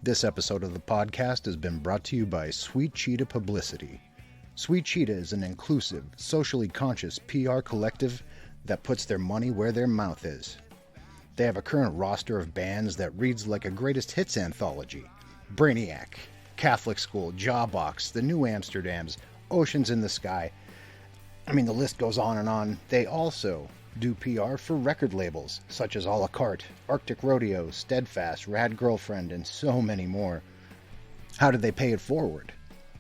This episode of the podcast has been brought to you by Sweet Cheetah Publicity. Sweet Cheetah is an inclusive, socially conscious PR collective that puts their money where their mouth is. They have a current roster of bands that reads like a greatest hits anthology. Brainiac, Catholic School, Jawbox, The New Amsterdams, Oceans in the Sky. I mean, the list goes on and on. They also do PR for record labels such as A La Carte, Arctic Rodeo, Steadfast, Rad Girlfriend, and so many more. How do they pay it forward?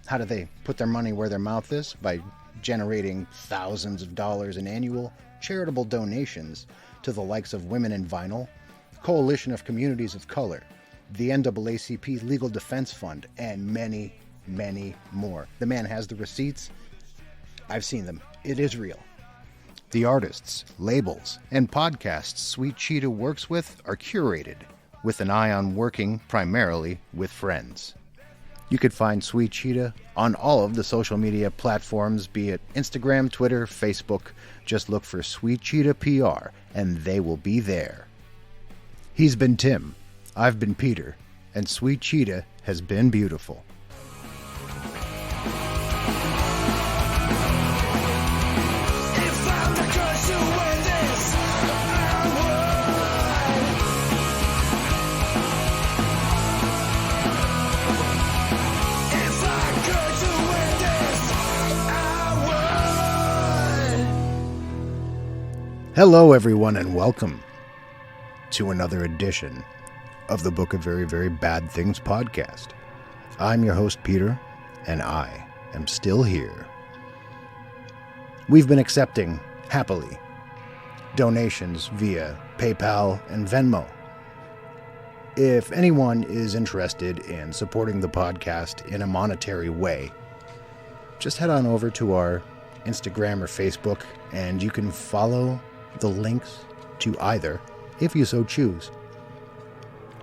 How do they put their money where their mouth is? By generating thousands of dollars in annual charitable donations to the likes of Women in Vinyl, Coalition of Communities of Color, the NAACP Legal Defense Fund, and many, many more. The man has the receipts. I've seen them. It is real. The artists, labels, and podcasts Sweet Cheetah works with are curated with an eye on working primarily with friends. You could find Sweet Cheetah on all of the social media platforms, be it Instagram, Twitter, Facebook. Just look for Sweet Cheetah PR, and they will be there. He's been Tim, I've been Peter, and Sweet Cheetah has been beautiful. Hello, everyone, and welcome to another edition of the Book of Very, Very Bad Things podcast. I'm your host, Peter, and I am still here. We've been accepting, happily, donations via PayPal and Venmo. If anyone is interested in supporting the podcast in a monetary way, just head on over to our Instagram or Facebook, and you can follow the links to either, if you so choose.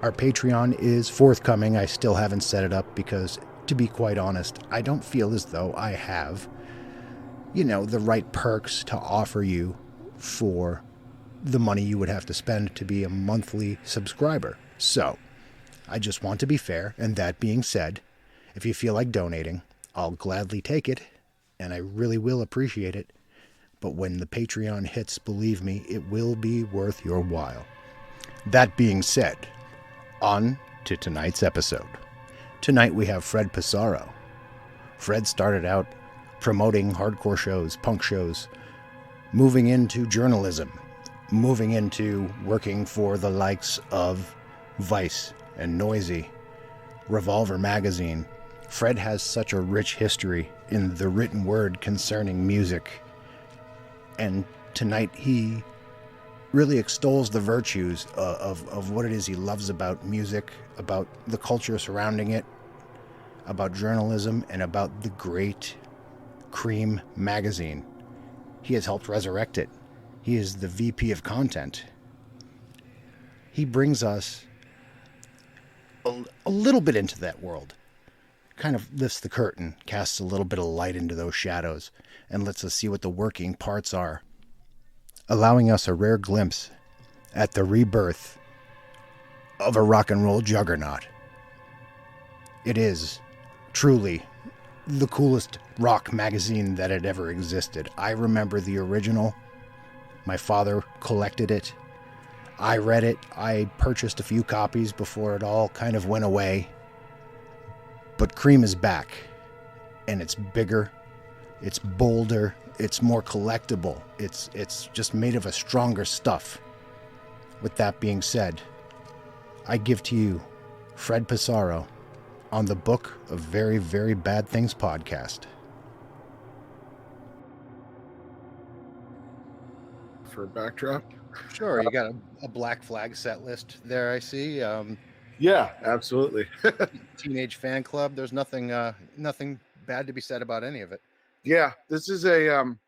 Our Patreon is forthcoming. I still haven't set it up because, to be quite honest, I don't feel as though I have, the right perks to offer you for the money you would have to spend to be a monthly subscriber. So, I just want to be fair, and that being said, if you feel like donating, I'll gladly take it, and I really will appreciate it. But when the Patreon hits, believe me, it will be worth your while. That being said, on to tonight's episode. Tonight we have Fred Pissarro. Fred started out promoting hardcore shows, punk shows, moving into journalism, moving into working for the likes of Vice and Noisy, Revolver Magazine. Fred has such a rich history in the written word concerning music. And tonight he really extols the virtues of what it is he loves about music, about the culture surrounding it, about journalism, and about the great Cream magazine. He has helped resurrect it. He is the VP of content. He brings us a little bit into that world, kind of lifts the curtain, casts a little bit of light into those shadows, and lets us see what the working parts are, allowing us a rare glimpse at the rebirth of a rock and roll juggernaut. It is truly the coolest rock magazine that had ever existed. I remember the original. My father collected it. I read it. I purchased a few copies before it all kind of went away. But Cream is back, and it's bigger, it's bolder, it's more collectible, it's just made of a stronger stuff. With that being said, I give to you Fred Pissarro on the Book of Very, Very Bad Things podcast. For a backdrop? Sure, you got a Black Flag set list there, I see. Yeah, absolutely. Teenage Fan Club. There's nothing bad to be said about any of it. Yeah, this is one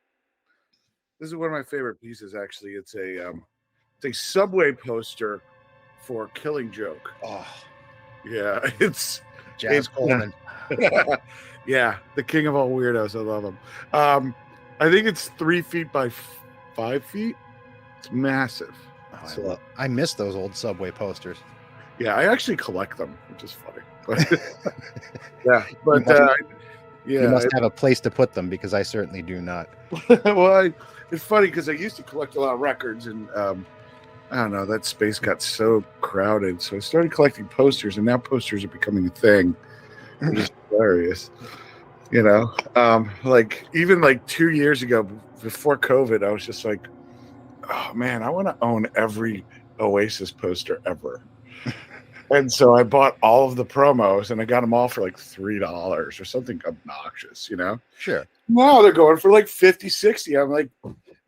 of my favorite pieces. Actually, it's a Subway poster for Killing Joke. Oh, yeah, it's Jazz Coleman. Yeah, the king of all weirdos. I love him. I think it's 3 feet by 5 feet. It's massive. I miss those old Subway posters. Yeah, I actually collect them, which is funny. But yeah, You but must, you yeah, must have a place to put them because I certainly do not. well, it's funny because I used to collect a lot of records, and I don't know, that space got so crowded, so I started collecting posters, and now posters are becoming a thing, which is hilarious. You know, like even like 2 years ago, before COVID, I was just like, oh man, I want to own every Oasis poster ever. And so I bought all of the promos, and I got them all for like $3 or something obnoxious, you know. Sure. Now they're going for like 50, 60. I'm like,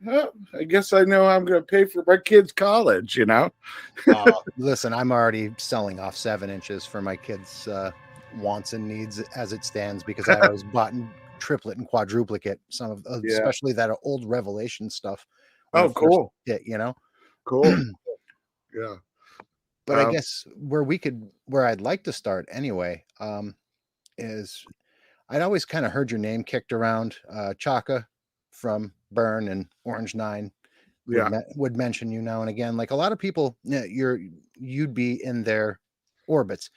oh, I guess I know I'm going to pay for my kids' college, you know. Listen, I'm already selling off 7 inches for my kids' wants and needs as it stands because I always bought in triplet and quadruplicate some of, Yeah. especially that old Revelation stuff. when Oh, it first cool. hit, you know. Cool. Yeah. But I guess where I'd like to start anyway, is I'd always kind of heard your name kicked around. Chaka from Burn and Orange Nine Yeah. would mention you now and again. Like a lot of people, you'd be in their orbits.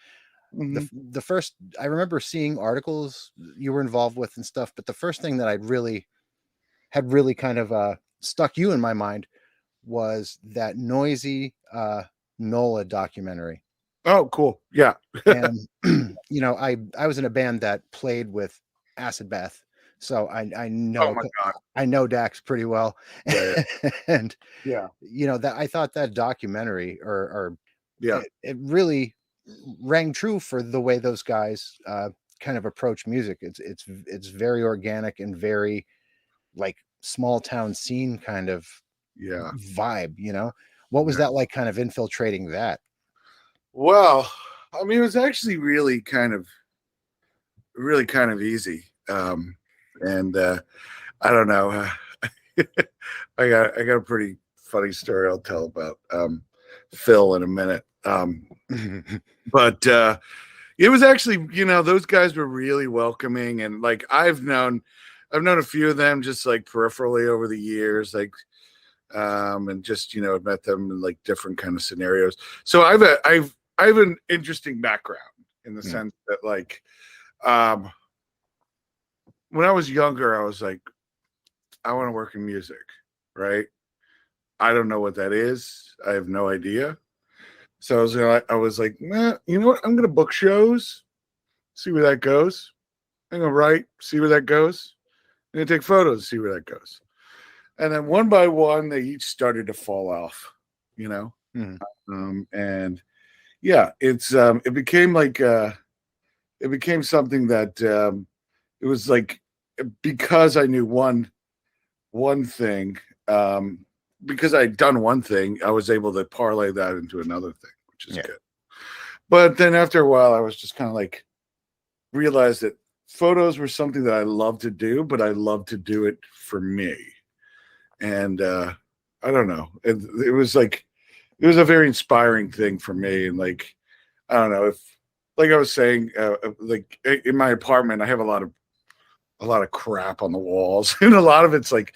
Mhm. The first I remember seeing articles you were involved with and stuff, but the first thing that had really kind of stuck you in my mind was that noisy NOLA documentary. Oh, cool. Yeah. And you know, I was in a band that played with Acid Bath, so I Oh know my God. I know Dax pretty well. Yeah. And Yeah. you know that I thought that documentary or Yeah. it really rang true for the way those guys kind of approach music. It's very organic and very like small town scene kind of Yeah. vibe, you know. What was Yeah. that like kind of infiltrating that? Well, I mean, it was actually really kind of easy. And I don't know. I got a pretty funny story I'll tell about Phil in a minute. But it was actually, you know, those guys were really welcoming, and like I've known a few of them just like peripherally over the years, like and just, you know, I've met them in like different kind of scenarios. So I have an interesting background in the sense that like um when I was younger, I was like, I want to work in music, right? I don't know what that is. I have no idea. So I was like, nah, you know what? I'm gonna book shows, see where that goes. I'm gonna write, see where that goes. I'm gonna take photos, see where that goes. And then one by one, they each started to fall off, you know. And yeah, it became like it became something that it was like because I knew one thing, because I'd done one thing, I was able to parlay that into another thing, which is good. But then after a while, I was just kind of like realized that photos were something that I love to do, but I love to do it for me. And I don't know, it was like it was a very inspiring thing for me. And like I don't know if, like I was saying, like in my apartment, I have a lot of crap on the walls, and a lot of it's like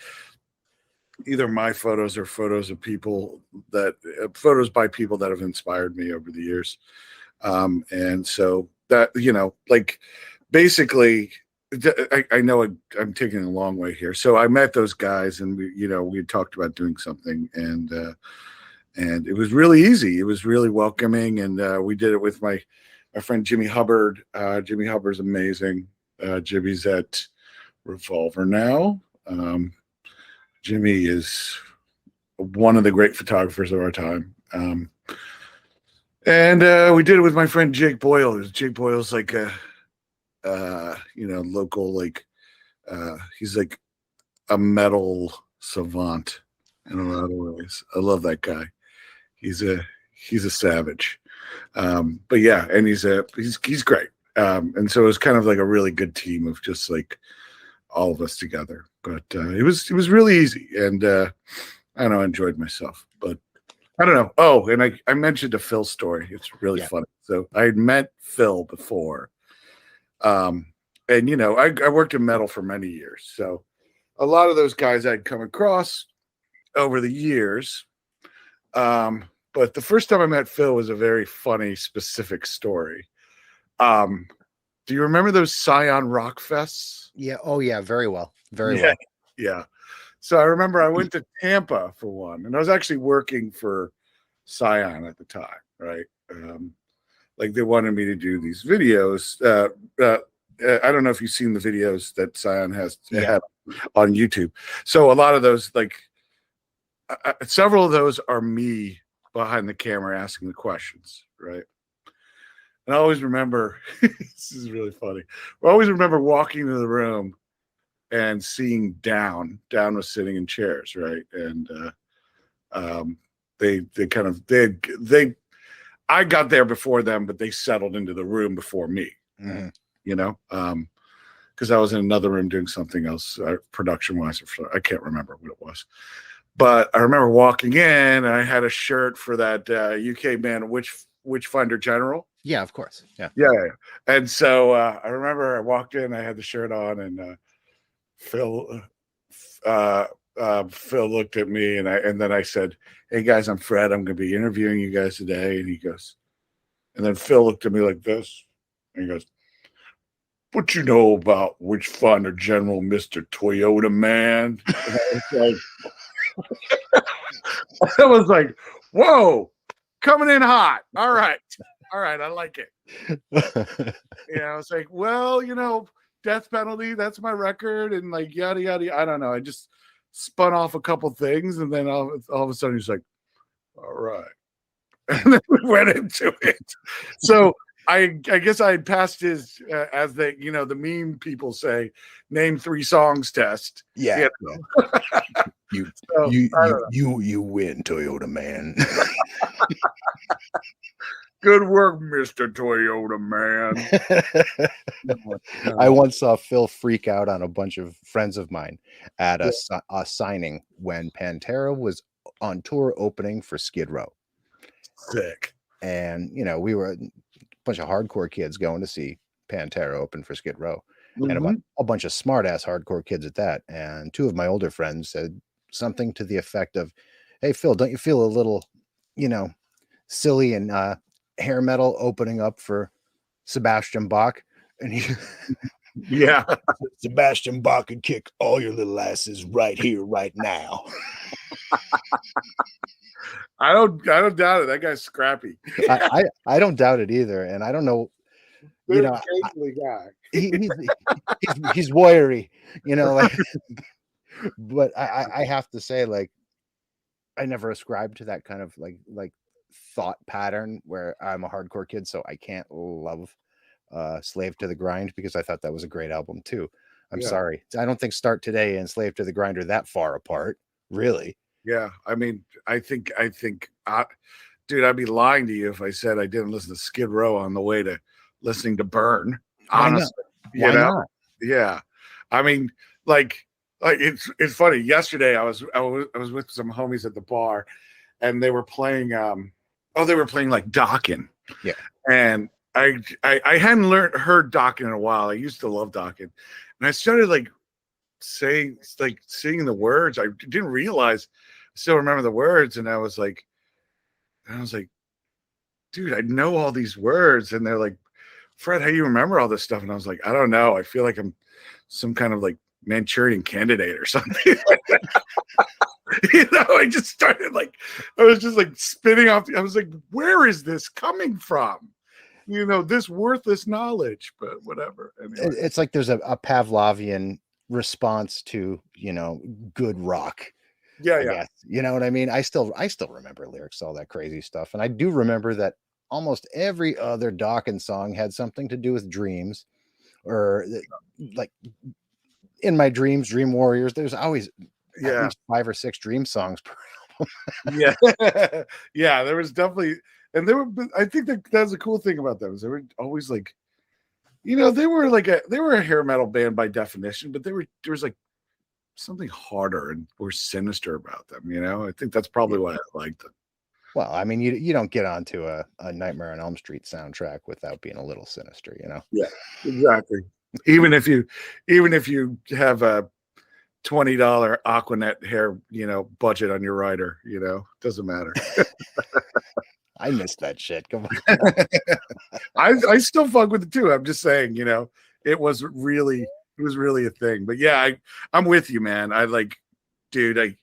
either my photos or photos of people that photos by people that have inspired me over the years. And so that, you know, like basically I know I'm taking a long way here. So I met those guys, and we talked about doing something, and it was really easy. It was really welcoming, and we did it with my friend Jimmy Hubbard. Jimmy Hubbard's amazing. Jimmy's at Revolver now. Jimmy is one of the great photographers of our time. And we did it with my friend Jake Boyle. Jake Boyle's like a local, like he's like a metal savant in a lot of ways. I love that guy. He's a savage. But yeah, and he's great. And so it was kind of like a really good team of just like all of us together. But it was really easy, and I don't know, I enjoyed myself. But I don't know. Oh, and I mentioned a Phil story. It's really funny. So I had met Phil before. And I worked in metal for many years. So a lot of those guys I'd come across over the years. But But the first time I met Phil was a very funny, specific story. Do you remember those Scion Rock Fests? Yeah. Oh, yeah. Very well. Very Yeah. well. Yeah. So I remember I went to Tampa for one, and I was actually working for Scion at the time, right? Like they wanted me to do these videos. I don't know if you've seen the videos that Scion has had on YouTube. So a lot of those, like several of those, are me behind the camera asking the questions, right? And I always remember, this is really funny. I always remember walking into the room and seeing Down. Down was sitting in chairs, right? And I got there before them, but they settled into the room before me. Mhm. You know, because I was in another room doing something else, production-wise. I can't remember what it was. But I remember walking in, and I had a shirt for that UK band, Witchfinder General. Yeah, of course. Yeah. And so I remember I walked in, I had the shirt on, and Phil looked at me, and then I said, "Hey guys, I'm Fred. I'm going to be interviewing you guys today." And he goes, and then Phil looked at me like this, and he goes, "What you know about Witchfinder General, Mr. Toyota Man?" I was like, "Whoa, coming in hot. All right, I like it." I was like, "Well, Death Penalty, that's my record," and like yada yada. I don't know. I just spun off a couple things, and then all of a sudden he's like, "All right," and then we went into it. So I guess I had passed his as the the meme people say, name 3 songs test. Yeah. You win, Toyota Man. Good work, Mr. Toyota Man. I once saw Phil freak out on a bunch of friends of mine at a signing when Pantera was on tour opening for Skid Row. Sick. And, we were a bunch of hardcore kids going to see Pantera open for Skid Row. Mm-hmm. And a bunch of smart-ass hardcore kids at that. And 2 of my older friends said something to the effect of, "Hey, Phil, don't you feel a little, silly and hair metal opening up for Sebastian Bach?" And he, yeah, "Sebastian Bach could kick all your little asses right here, right now." I don't doubt it. That guy's scrappy. I don't doubt it either, and I don't know. Guy. He's wiry, but I have to say, like, I never ascribed to that kind of like thought pattern where I'm a hardcore kid, so I can't love Slave to the Grind, because I thought that was a great album too. I'm sorry. I don't think Start Today and Slave to the Grind are that far apart, really. Yeah. I mean, I think dude, I'd be lying to you if I said I didn't listen to Skid Row on the way to listening to Burn. Honestly. Why not? Yeah. I mean, like it's funny. Yesterday I was with some homies at the bar, and they were playing they were playing like Dokken. Yeah. And I hadn't heard Dokken in a while. I used to love Dokken. And I started singing the words. I didn't realize I still remember the words, and I was like, dude, I know all these words. And they're like, "Fred, how do you remember all this stuff?" And I was like, "I don't know. I feel like I'm some kind of Manchurian Candidate or something." I just started I was just spinning off. I was like, "Where is this coming from?" This worthless knowledge, but whatever. Anyway. It's like there's a Pavlovian response to, good rock. Yeah. Guess. You know what I mean? I still remember lyrics, all that crazy stuff. And I do remember that almost every other Dokken song had something to do with dreams, or like In My Dreams, Dream Warriors. There's always at least 5 or 6 dream songs per album. Yeah. Yeah, there was definitely, and I think that's a cool thing about them, is they were always they were a hair metal band by definition, but there was something harder and more sinister about them. I think that's probably why I liked them. Well, I mean, you don't get onto a Nightmare on Elm Street soundtrack without being a little sinister, Yeah, exactly. Even if you have a $20 Aquanet hair, budget on your rider, doesn't matter. I missed that shit. Come on. I still fuck with it too. I'm just saying, it was really a thing. But yeah, I'm with you, man. Dude,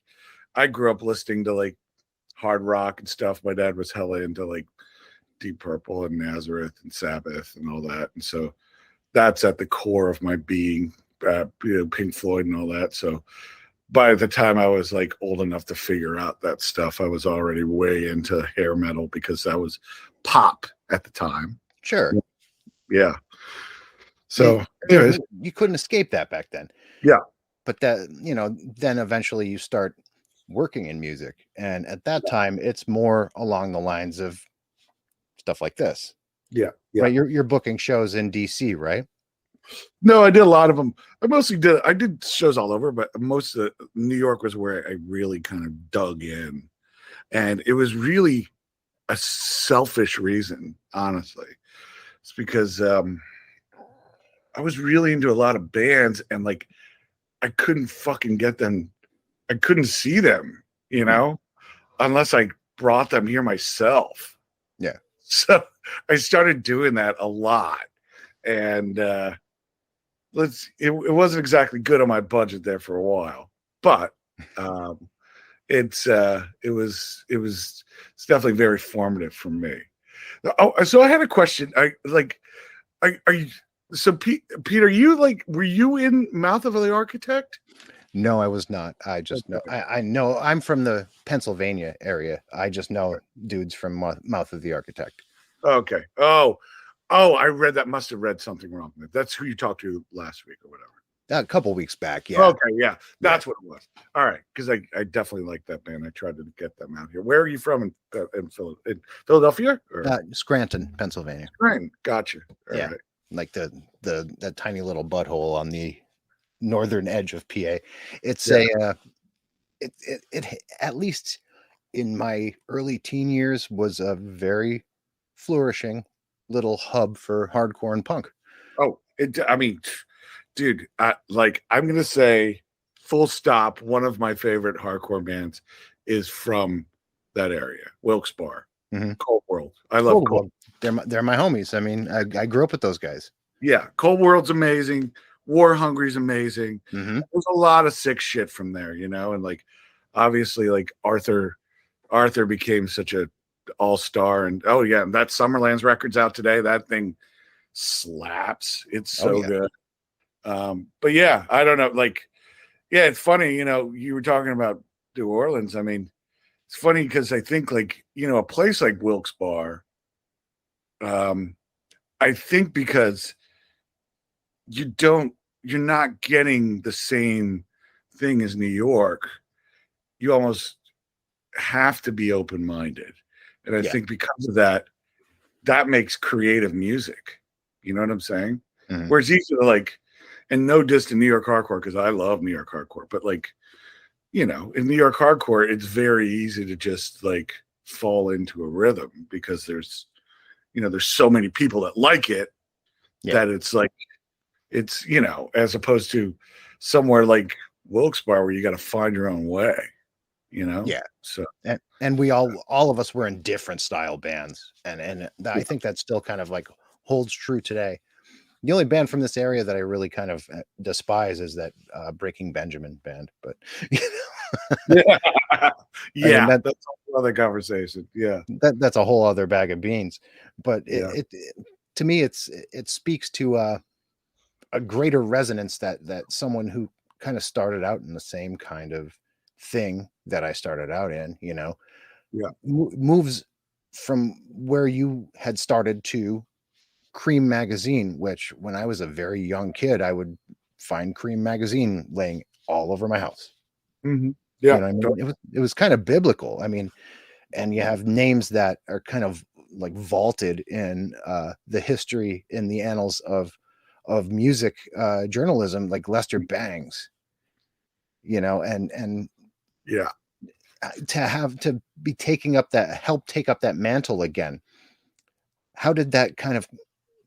I grew up listening to like hard rock and stuff. My dad was hella into like Deep Purple and Nazareth and Sabbath and all that, and so that's at the core of my being. Pink Floyd and all that. So by the time I was like old enough to figure out that stuff, I was already way into hair metal because that was pop at the time. Sure. Yeah. So anyways, you couldn't escape that back then. Yeah. But that, then eventually you start working in music. And at that time, it's more along the lines of stuff like this. Yeah. Right. You're booking shows in DC, right? No, I did a lot of them. I did shows all over, but most of New York was where I really kind of dug in. And it was really a selfish reason, honestly. It's because I was really into a lot of bands and like I couldn't fucking get them. I couldn't see them, unless I brought them here myself. Yeah. So I started doing that a lot. And it wasn't exactly good on my budget there for a while, but it's definitely very formative for me. Oh, so I had a question. Peter, were you in Mouth of the Architect? No, I was not. I just know. I know I'm from the Pennsylvania area. I just know dudes from Mouth of the Architect. Okay. I must have read something wrong. That's who you talked to last week or whatever. A couple weeks back, yeah. Okay, yeah. That's what it was. All right, because I definitely like that band. I tried to get them out here. Where are you from in Philadelphia? Scranton, Pennsylvania. Scranton, gotcha. All right. Like that tiny little butthole on the northern edge of PA. It's it at least in my early teen years was a very flourishing little hub for hardcore and punk. Oh, dude, I'm gonna say full stop. One of my favorite hardcore bands is from that area, Wilkes-Barre, Cold World. I love Cold World. They're my homies. I mean, I grew up with those guys. Yeah, Cold World's amazing. War Hungry's amazing. Mm-hmm. There's a lot of sick shit from there, and like obviously like Arthur became such a all-star, and that Summerlands record's out today. That thing slaps. It's so good. But yeah, I don't know. Like, yeah, it's funny, you were talking about New Orleans. I mean, it's funny because I think like, a place like Wilkes-Barre, I think because you're not getting the same thing as New York, you almost have to be open-minded. And I think because of that makes creative music. You know what I'm saying? Mm-hmm. Whereas easy to like, and no diss to New York hardcore, because I love New York hardcore, but like, in New York hardcore, it's very easy to just like fall into a rhythm because there's so many people that like it that it's like, it's, as opposed to somewhere like Wilkes-Barre where you got to find your own way, Yeah. So, and we all of us were in different style bands. And I think that still kind of like holds true today. The only band from this area that I really kind of despise is that Breaking Benjamin band, but yeah, that's a whole other conversation. Yeah, that's a whole other bag of beans. But it to me, it speaks to a greater resonance that someone who kind of started out in the same kind of thing that I started out in, moves from where you had started to Cream magazine, which when I was a very young kid, I would find Cream magazine laying all over my house. Mm-hmm. Yeah, I mean? It was kind of biblical. I mean, and you have names that are kind of like vaulted in the history in the annals of music journalism, like Lester Bangs. And yeah, to be help take up that mantle again. How did that kind of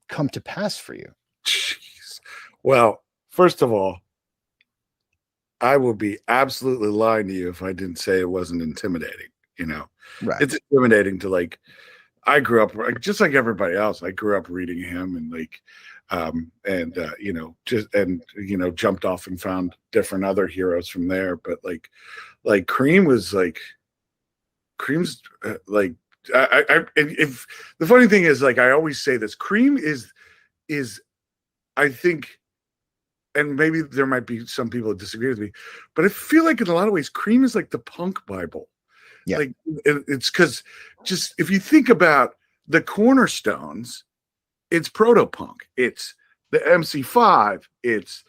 come to pass for you? Jeez. Well, first of all, I would be absolutely lying to you if I didn't say it wasn't intimidating. Right. It's intimidating to like I grew up just like everybody else. I grew up reading him and jumped off and found different other heroes from there. But like Cream was like Cream's like and if the funny thing is, like, I always say this, Cream is I think, and maybe there might be some people that disagree with me, but I feel like in a lot of ways Cream is like the punk Bible. Yeah. Like it's because just if you think about the cornerstones, it's proto-punk, it's the MC5, it's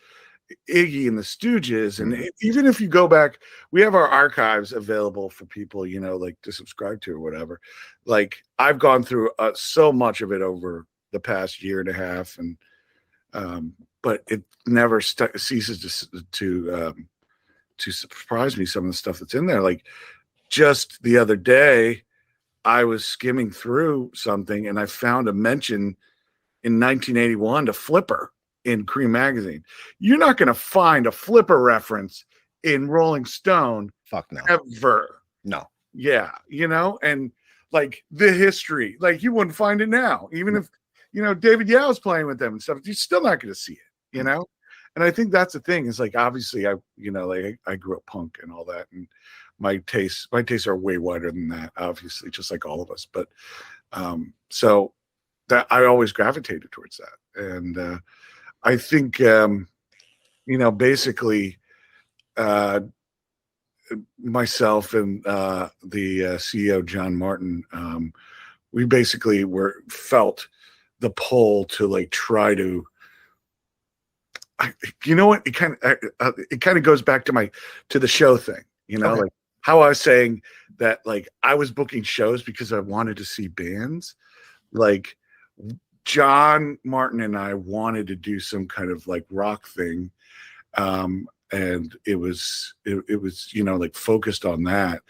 Iggy and the Stooges, and even if you go back, we have our archives available for people, like to subscribe to or whatever. Like I've gone through so much of it over the past year and a half, and but it never ceases to surprise me, some of the stuff that's in there. Like just the other day, I was skimming through something and I found a mention in 1981 to Flipper in Cream magazine. You're not going to find a Flipper reference in Rolling Stone. Fuck no. Ever. No. Yeah, and like the history, like you wouldn't find it now. Even if, David Yao is playing with them and stuff, you're still not going to see it, And I think that's the thing, is like, obviously I grew up punk and all that, and my tastes are way wider than that, obviously, just like all of us. But so that I always gravitated towards that. And I think, basically myself and the CEO, John Martin, we basically felt the pull to like try to, it kind of goes back to the show thing, Okay. like how I was saying that, like, I was booking shows because I wanted to see bands. Like John Martin and I wanted to do some kind of like rock thing. And it was, like focused on that.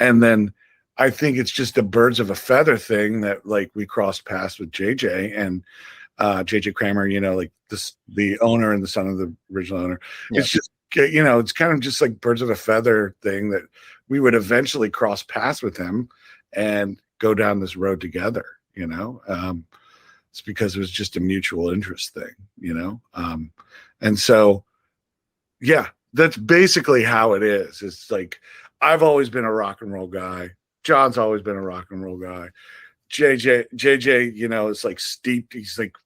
And then I think it's just a birds of a feather thing that like we crossed paths with JJ and JJ Kramer, like the owner and the son of the original owner. Yeah. It's just, it's kind of just like birds of a feather thing that we would eventually cross paths with him and go down this road together, it's because it was just a mutual interest thing, and so, yeah, that's basically how it is. It's like, I've always been a rock and roll guy. John's always been a rock and roll guy. JJ, it's like steeped. He's like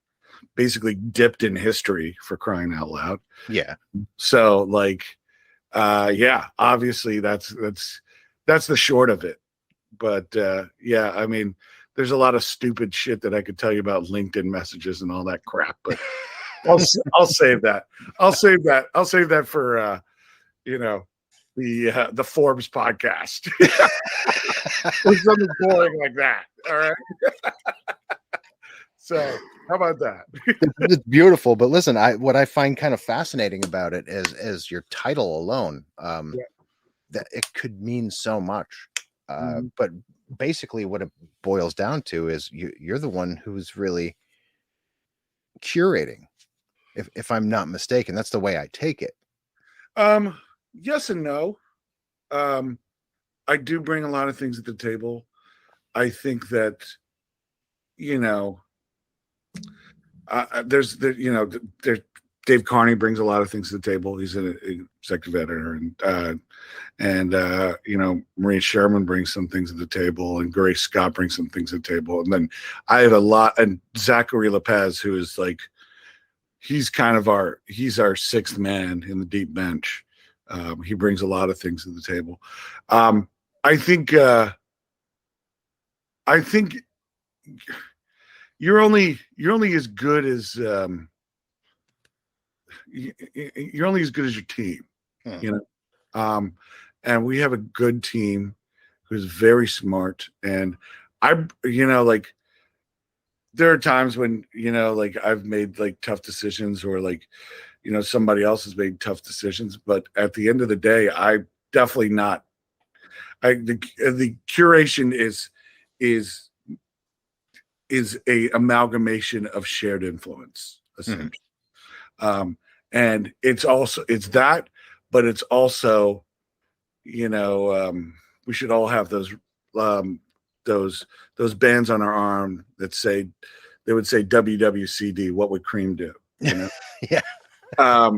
basically dipped in history, for crying out loud. Yeah. So like, yeah, obviously that's the short of it. But yeah, I mean, there's a lot of stupid shit that I could tell you about LinkedIn messages and all that crap, but I'll save that. I'll save that for the Forbes podcast. There's something boring like that. All right. So how about that? It's beautiful, but listen, what I find kind of fascinating about it is your title alone. That it could mean so much. But basically what it boils down to is you're the one who's really curating, if I'm not mistaken. That's the way I take it. Yes and no. I do bring a lot of things at the table. I think that, there's Dave Carney brings a lot of things to the table. He's an executive editor, and Maria Sherman brings some things to the table, and Grace Scott brings some things to the table. And then I have a lot, and Zachary Lopez, who is like, he's our sixth man in the deep bench. He brings a lot of things to the table. I think you're only as good as you're only as good as your team, and we have a good team who's very smart. And like, there are times when, like, I've made like tough decisions, or like, somebody else has made tough decisions. But at the end of the day, I definitely not. The curation is a amalgamation of shared influence, essentially. And it's that, but it's also, we should all have those those bands on our arm that say they would say WWCD. What would Cream do? You know? Yeah.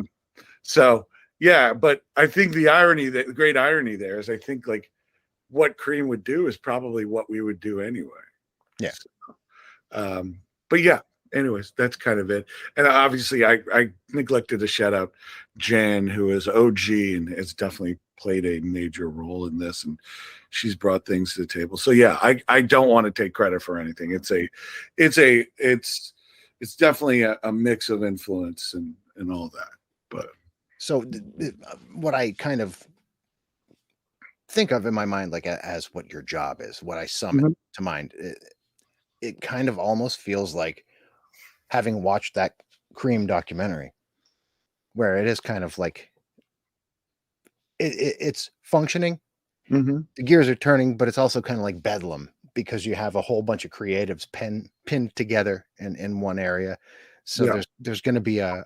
So yeah, but I think the great irony there is I think like what Cream would do is probably what we would do anyway. Yeah. So, but yeah, anyways, that's kind of it. And obviously I neglected to shout out Jan, who is OG and has definitely played a major role in this, and she's brought things to the table. So yeah, I don't want to take credit for anything. It's definitely a mix of influence and all that. But so what I kind of think of in my mind, like as what your job is, what I summon to mind, it kind of almost feels like having watched that Cream documentary, where it is kind of like it's functioning, the gears are turning, but it's also kind of like bedlam because you have a whole bunch of creatives pinned together in one area. So there's going to be a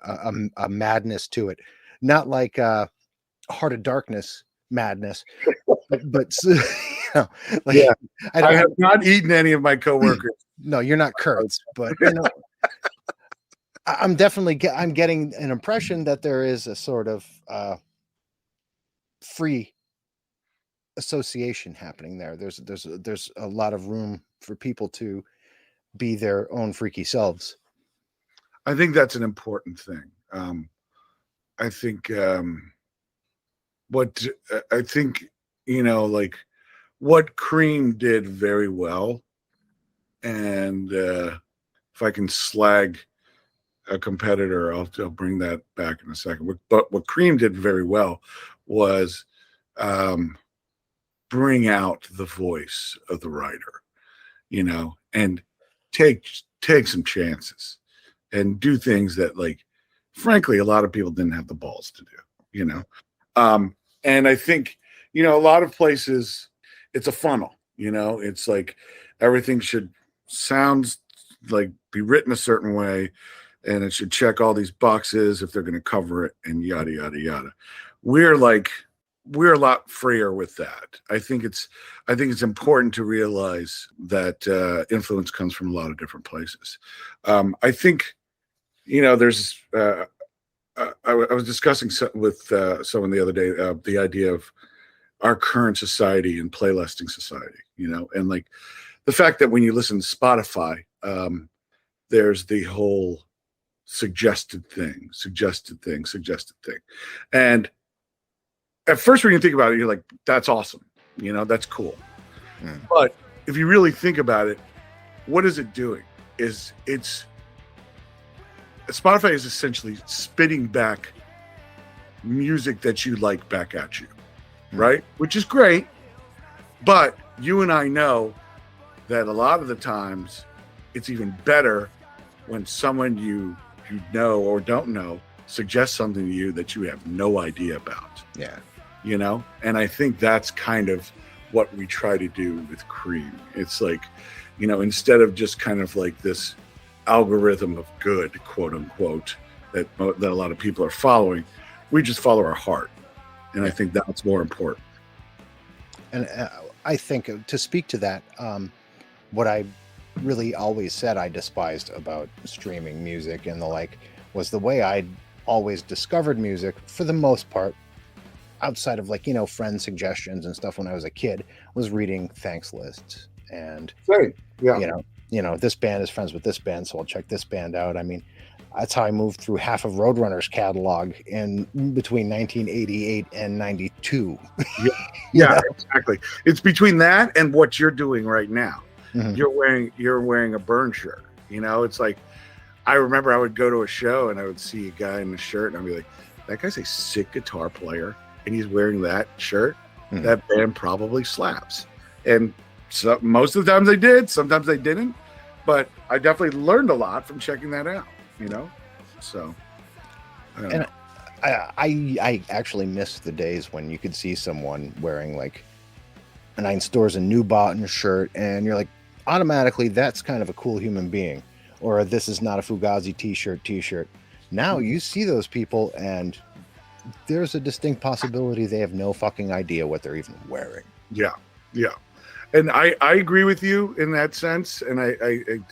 madness to it, not like Heart of Darkness madness, but you know, like, yeah, I have not eaten any of my coworkers. No, you're not Kurtz, but you know, I'm getting an impression that there is a sort of free association happening there. There's a lot of room for people to be their own freaky selves. I think that's an important thing. I think you know, like what Cream did very well, and if I can slag a competitor, I'll bring that back in a second. But what Cream did very well was bring out the voice of the writer, you know, and take some chances and do things that, like, frankly, a lot of people didn't have the balls to do, you know. And I think, you know, a lot of places it's a funnel, you know, it's like everything should sound like be written a certain way, and it should check all these boxes if they're going to cover it, and yada yada yada. We're a lot freer with that. I think it's important to realize that influence comes from a lot of different places. I think, you know, there's I was discussing with someone the other day the idea of our current society and playlisting society, you know, and like the fact that when you listen to Spotify, there's the whole suggested thing. And at first when you think about it, you're like, that's awesome. You know, that's cool. But if you really think about it, what is it doing? Spotify is essentially spitting back music that you like back at you, right? Which is great. But you and I know that a lot of the times it's even better when someone you know or don't know suggests something to you that you have no idea about. Yeah. You know? And I think that's kind of what we try to do with Cream. It's like, you know, instead of just kind of like this algorithm of good, quote unquote, that a lot of people are following, we just follow our heart. And I think that's more important. And I think to speak to that, what I really always said I despised about streaming music and the like was the way I'd always discovered music, for the most part, outside of, like, you know, friend suggestions and stuff when I was a kid, was reading thanks lists and you know, this band is friends with this band, so I'll check this band out. I mean, that's how I moved through half of Roadrunner's catalog in between 1988 and 92. Yeah, exactly. It's between that and what you're doing right now. You're wearing a Burn shirt. You know, it's like, I remember I would go to a show and I would see a guy in a shirt and I'd be like, that guy's a sick guitar player and he's wearing that shirt. That band probably slaps. And so most of the times they did, sometimes they didn't, but I definitely learned a lot from checking that out, you know? So, I actually miss the days when you could see someone wearing like a Nine Stores and New Boughton shirt and you're like, automatically that's kind of a cool human being, or this is not a Fugazi t-shirt. Now you see those people and there's a distinct possibility they have no fucking idea what they're even wearing. Yeah. And I agree with you in that sense. And it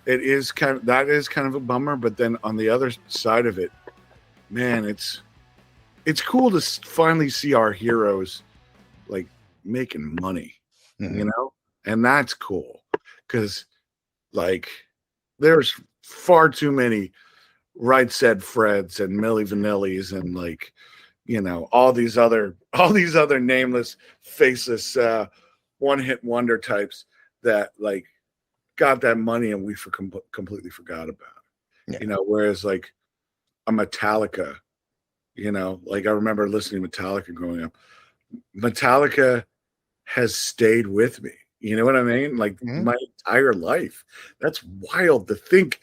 is that is kind of a bummer. But then on the other side of it, man, it's cool to finally see our heroes like making money, Mhm. and that's cool because like there's far too many Right Said Freds and Milli Vanillis and like all these other nameless, faceless one hit wonder types that like got that money and we completely forgot about it. Yeah. Whereas like a Metallica, like I remember listening to Metallica growing up. Metallica has stayed with me. You know what I mean? Like Mhm. my entire life. That's wild to think.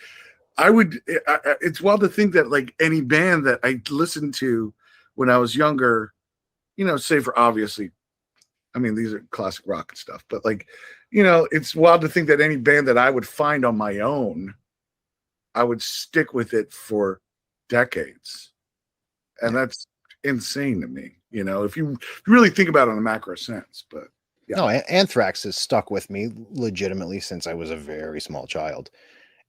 It's wild to think that like any band that I listened to when I was younger, say for obviously, I mean, these are classic rock and stuff, but like, it's wild to think that any band that I would find on my own, I would stick with it for decades. And Yeah. that's insane to me, if you really think about it in a macro sense. But yeah. No, Anthrax has stuck with me legitimately since I was a very small child.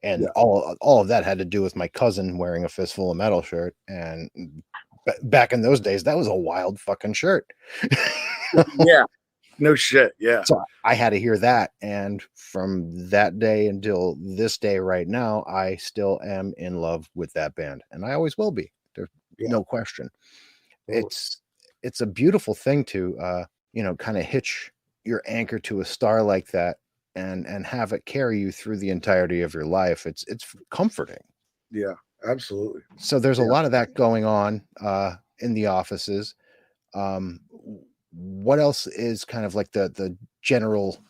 And Yeah. all of that had to do with my cousin wearing a Fistful of Metal shirt. And back in those days, that was a wild fucking shirt. Yeah. No shit. Yeah. So I had to hear that. And from that day until this day right now, I still am in love with that band. And I always will be. There's Yeah. no question. Totally. It's a beautiful thing to kind of hitch your anchor to a star like that and have it carry you through the entirety of your life. It's comforting. Yeah, absolutely. So there's a Yeah. lot of that going on in the offices. What else is kind of like the general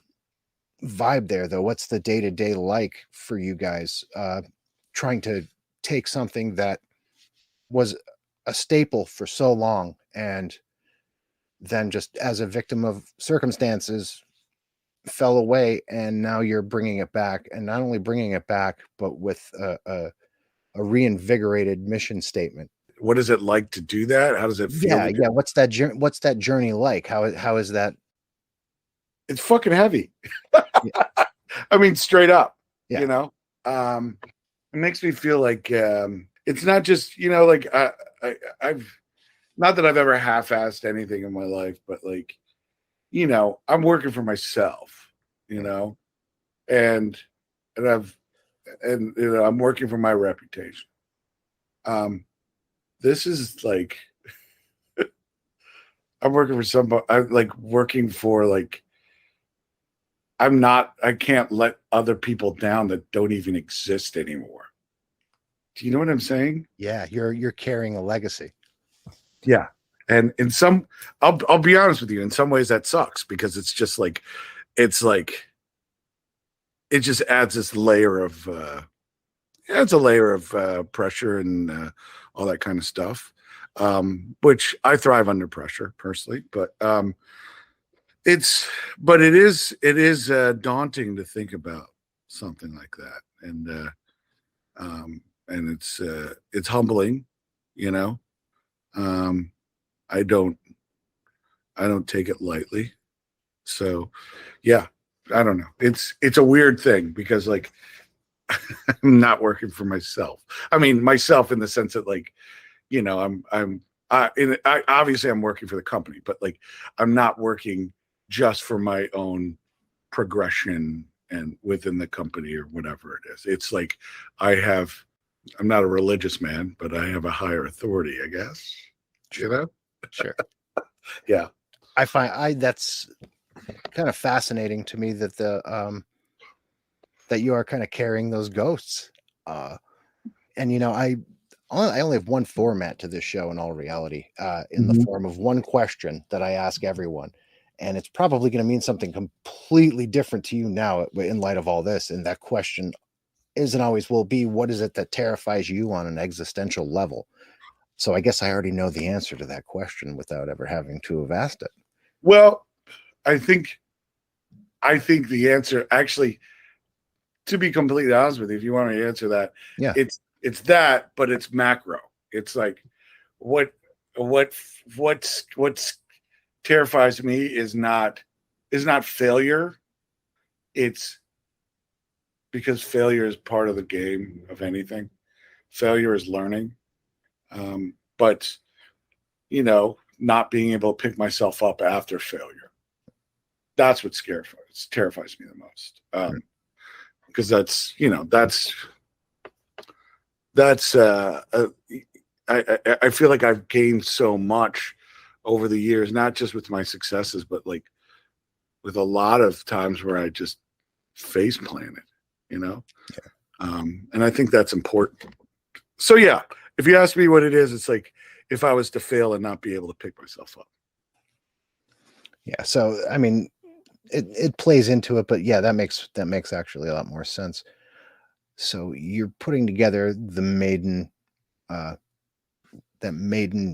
vibe there, though? What's the day-to-day like for you guys trying to take something that was a staple for so long and then just as a victim of circumstances fell away, and now you're bringing it back, and not only bringing it back but with a reinvigorated mission statement? What is it like to do that? How does it feel Yeah, to do? yeah. What's that journey like? How is that? It's fucking heavy. Yeah, I mean, straight up, yeah. it makes me feel like it's not just, like I've not that I've ever half-assed anything in my life, but like, I'm working for myself, and I've and I'm working for my reputation. This is like I'm working for somebody. I'm like working for like I can't let other people down that don't even exist anymore. Do you know what I'm saying? Yeah, you're carrying a legacy. Yeah. And in some, I'll be honest with you, in some ways that sucks because it's just like, it's like, it just adds this layer of, it's a layer of pressure and all that kind of stuff, which I thrive under pressure personally, it's, but it is daunting to think about something like that. And it's humbling, you know. Um, I don't take it lightly. So, yeah, I don't know. It's a weird thing because like I'm not working for myself. I mean, myself in the sense that like, I obviously I'm working for the company, but like I'm not working just for my own progression and within the company or whatever it is. It's like I'm not a religious man, but I have a higher authority, I guess. Sure. Sure. Yeah. I find that's kind of fascinating to me that that you are kind of carrying those ghosts. And I only have one format to this show in all reality, in the form of one question that I ask everyone. And it's probably going to mean something completely different to you now in light of all this. And that question is and always will be, what is it that terrifies you on an existential level? So I guess I already know the answer to that question without ever having to have asked it. Well, I think the answer actually, to be completely honest with you, if you want me to answer that, Yeah. it's that, but it's macro. It's like what terrifies me is not is not failure. It's because failure is part of the game of anything. Failure is learning. But, not being able to pick myself up after failure. That's what terrifies me the most. Because I feel like I've gained so much over the years, not just with my successes, but like with a lot of times where I just face planted, Yeah. And I think that's important. So yeah, if you ask me what it is, it's like if I was to fail and not be able to pick myself up. Yeah. So, I mean, it plays into it, but yeah, that makes actually a lot more sense. So you're putting together the maiden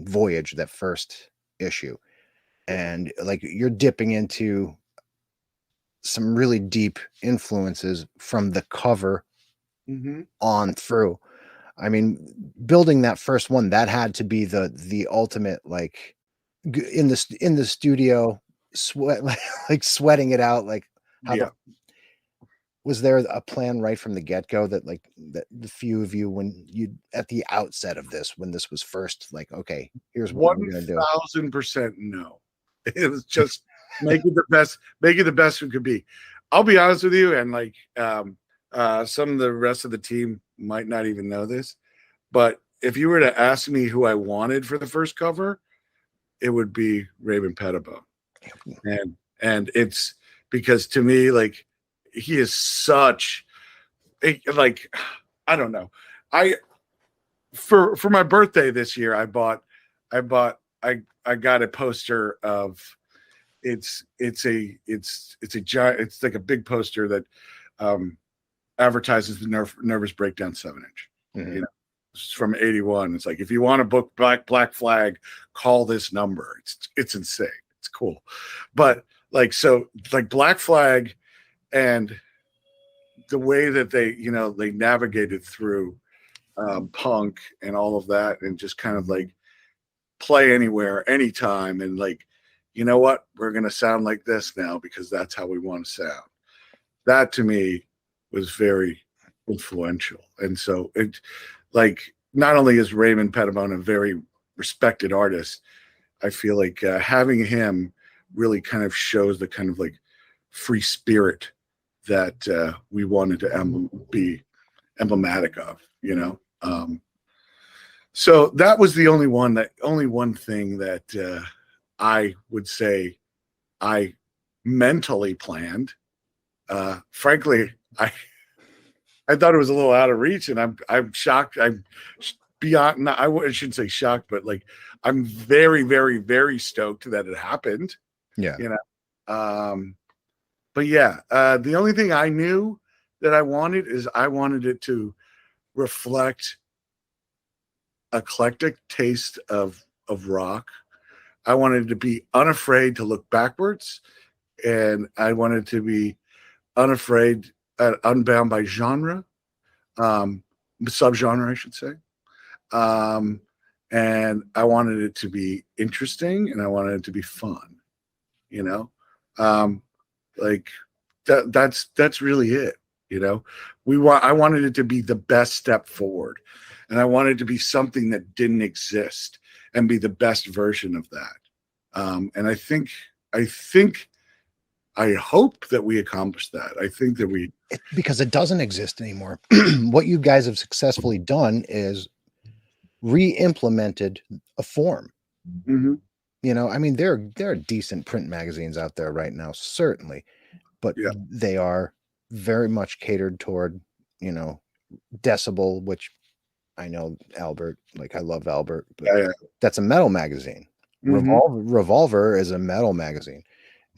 voyage, that first issue, and like you're dipping into some really deep influences from the cover on through. I mean, building that first one, that had to be the ultimate, like in the studio, like sweating it out. Like was there a plan right from the get-go that that the few of you, when you at the outset of this, when this was first, like, okay, here's what we're gonna do? 1,000% no. It was just make it the best it could be. I'll be honest with you, and like some of the rest of the team might not even know this, but if you were to ask me who I wanted for the first cover, it would be Raymond Pettibone. And it's because to me, like, he is such like, I don't know. For my birthday this year, I got a poster of it's a giant, it's like a big poster that advertises the Nervous Breakdown 7-inch. Mm-hmm. It's from 81. It's like, if you want to book Black Flag, call this number. It's insane. It's cool. But like, so like Black Flag and the way that they navigated through punk and all of that, and just kind of like play anywhere, anytime, and like, you know what, we're going to sound like this now because that's how we want to sound. That to me was very influential. And so it, like, not only is Raymond Pettibone a very respected artist, I feel like having him really kind of shows the kind of like free spirit that we wanted to be emblematic of, so that was the only one thing that I would say I mentally planned. Frankly, I thought it was a little out of reach, and I'm shocked. I'm beyond. I shouldn't say shocked, but like, I'm very, very, very stoked that it happened. Yeah. But yeah, the only thing I knew that I wanted is I wanted it to reflect eclectic taste of rock. I wanted to be unafraid to look backwards, and I wanted to be unafraid, unbound by genre, subgenre, I should say. And I wanted it to be interesting, and I wanted it to be fun, like that's really it. I wanted it to be the best step forward, and I wanted it to be something that didn't exist and be the best version of that. And I hope that we accomplished that. I think that because it doesn't exist anymore. What you guys have successfully done is re-implemented a form. Mm-hmm. I mean, there are decent print magazines out there right now, certainly, but they are very much catered toward, Decibel, which I know Albert, like, I love Albert, but that's a metal magazine. Mm-hmm. Revolver is a metal magazine.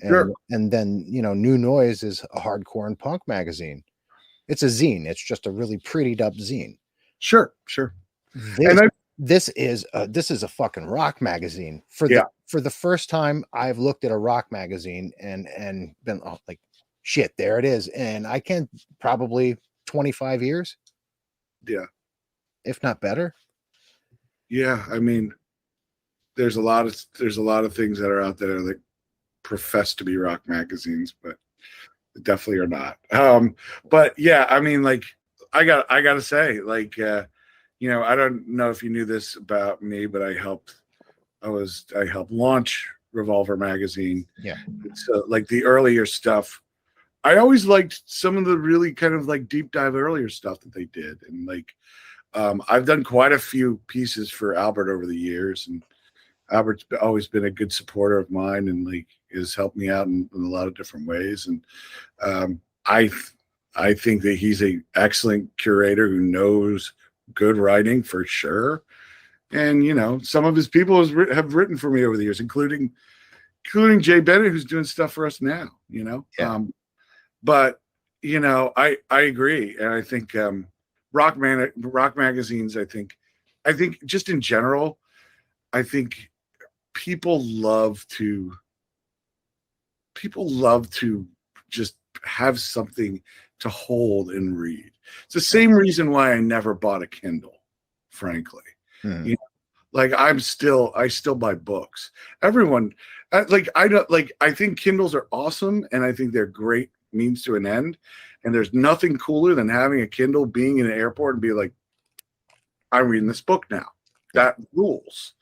And then, New Noise is a hardcore and punk magazine. It's a zine. It's just a really prettied up zine. Sure. This is a fucking rock magazine. For the first time, I've looked at a rock magazine and been like, shit, there it is. And I can't, probably 25 years. Yeah. If not better. Yeah. I mean, there's a lot of things that are out there that profess to be rock magazines, but definitely are not. But yeah, I mean, like, I gotta say, like, I don't know if you knew this about me, but I helped launch Revolver magazine. Yeah. So like the earlier stuff, I always liked some of the really kind of like deep dive earlier stuff that they did. And like, I've done quite a few pieces for Albert over the years, and Albert's always been a good supporter of mine and like has helped me out in a lot of different ways. And I think that he's an excellent curator who knows good writing for sure. And some of his people have written for me over the years, including Jay Bennett, who's doing stuff for us now. Yeah. But I agree, and I think rock magazines. I think just in general, I think people love to just have something to hold and read. It's the same reason why I never bought a Kindle, frankly. Like I still buy books. Everyone, I think Kindles are awesome, and I think they're great means to an end. And there's nothing cooler than having a Kindle, being in an airport and be like, I'm reading this book now. That rules,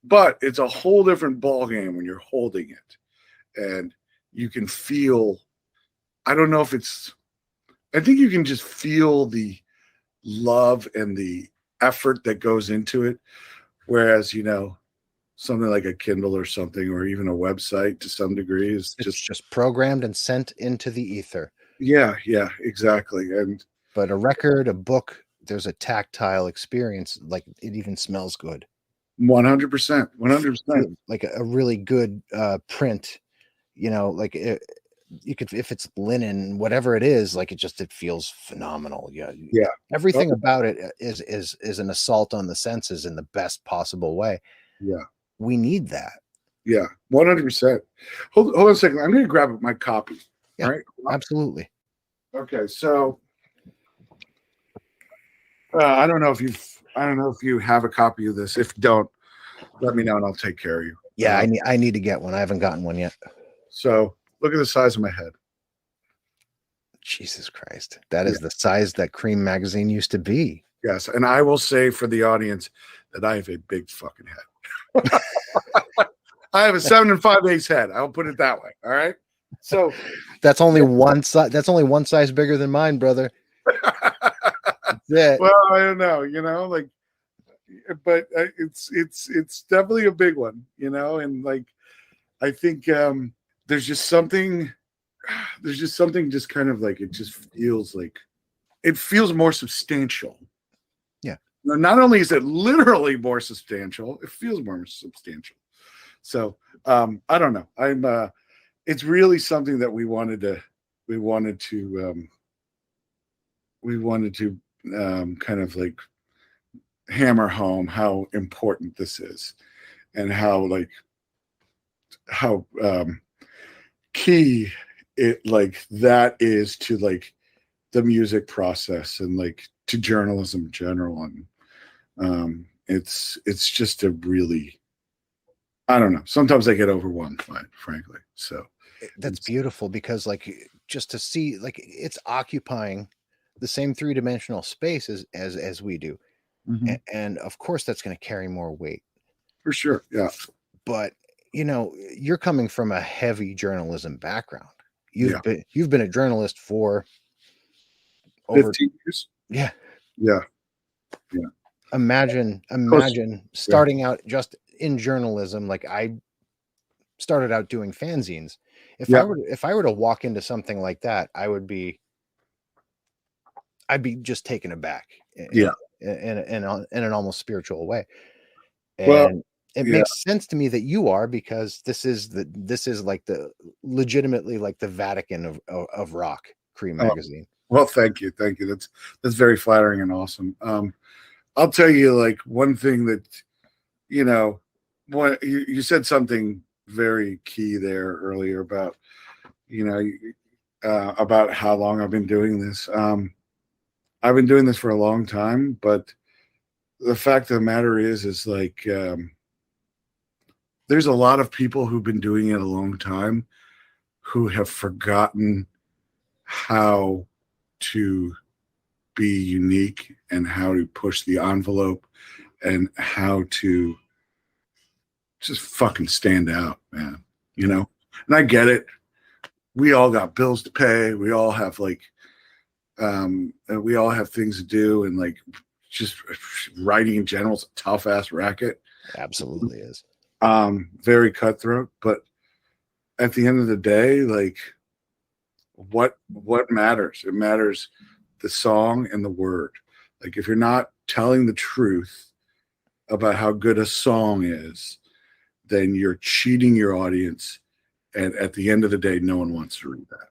But it's a whole different ballgame when you're holding it, and you can feel. I don't know if I think you can just feel the love and the effort that goes into it. Whereas, something like a Kindle or something, or even a website to some degree is just programmed and sent into the ether. Yeah, exactly. But a record, a book, there's a tactile experience. Like it even smells good. 100%. Like a really good print, like you could, if it's linen, whatever it is, like it feels phenomenal. Yeah. Everything about it is an assault on the senses in the best possible way. Yeah, we need that. Yeah, 100%. Hold on a second. I'm going to grab my copy. Yeah, all right, absolutely. Okay, so I don't know if you have a copy of this. If you don't, let me know and I'll take care of you. Yeah, I need to get one. I haven't gotten one yet. So look at the size of my head. Jesus Christ. That is the size that Cream magazine used to be. Yes. And I will say for the audience that I have a big fucking head. I have a 7 5/8 head. I'll put it that way. All right. So that's only one size. That's only one size bigger than mine, brother. Well, I don't know, but it's definitely a big one, and like, I think there's just something just kind of like, it just feels like it feels more substantial. Yeah. Now, not only is it literally more substantial, it feels more substantial. So I don't know. It's really something that we wanted to kind of like hammer home how important this is, and how key it like that is to like the music process and like to journalism in general. And it's just a really, I don't know, sometimes I get overwhelmed by it, frankly. So that's beautiful, because like just to see, like, it's occupying the same three-dimensional space as we do. Mm-hmm. And of course that's going to carry more weight. For sure. Yeah. But you're coming from a heavy journalism background. You've been a journalist for over 15 years. Yeah. Yeah. Imagine starting out just in journalism. Like, I started out doing fanzines. If I were to walk into something like that, I'd be just taken aback. In an almost spiritual way. And it makes sense to me that you are, because this is like the legitimately like the Vatican of rock, Cream magazine. Well, thank you. That's very flattering and awesome. I'll tell you, like, one thing that when you said something very key there earlier about about how long I've been doing this. I've been doing this for a long time, but the fact of the matter is like, there's a lot of people who've been doing it a long time who have forgotten how to be unique and how to push the envelope and how to just fucking stand out, man. You know? And I get it. We all got bills to pay. We all have we all have things to do, and like just writing in general is a tough ass racket. Absolutely is. Very cutthroat, but at the end of the day, like what matters? It matters the song and the word. Like if you're not telling the truth about how good a song is, then you're cheating your audience. And at the end of the day, no one wants to read that.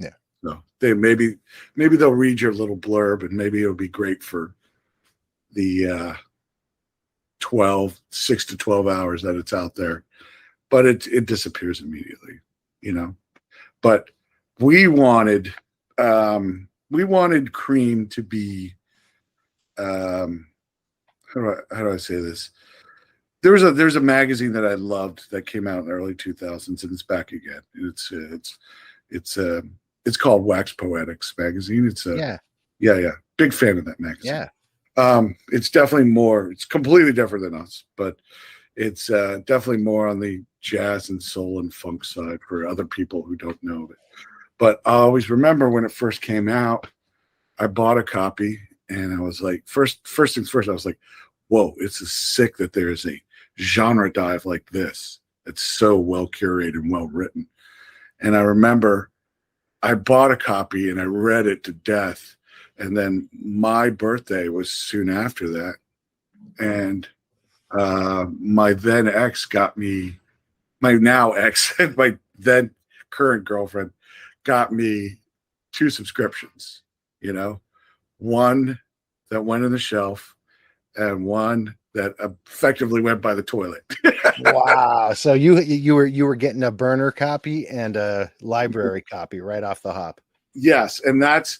Yeah. So they maybe they'll read your little blurb, and maybe it'll be great for the 6 to 12 hours that it's out there, but it disappears immediately, you know. But we wanted Cream to be how do I say this? There's a magazine that I loved that came out in the early 2000s, and it's back again. It's called Wax Poetics magazine. It's big fan of that magazine. Yeah. It's definitely it's completely different than us, but it's definitely more on the jazz and soul and funk side for other people who don't know it. But I always remember when it first came out, I bought a copy, and I was like, first things first, I was like, whoa, it's sick that there is a genre dive like this. It's so well curated and well written. And I remember I bought a copy and I read it to death. And then my birthday was soon after that. And my then ex got me, my now ex, my then current girlfriend got me 2 subscriptions, you know, one that went in the shelf and one that effectively went by the toilet. Wow. So you were getting a burner copy and a library copy right off the hop. Yes. And that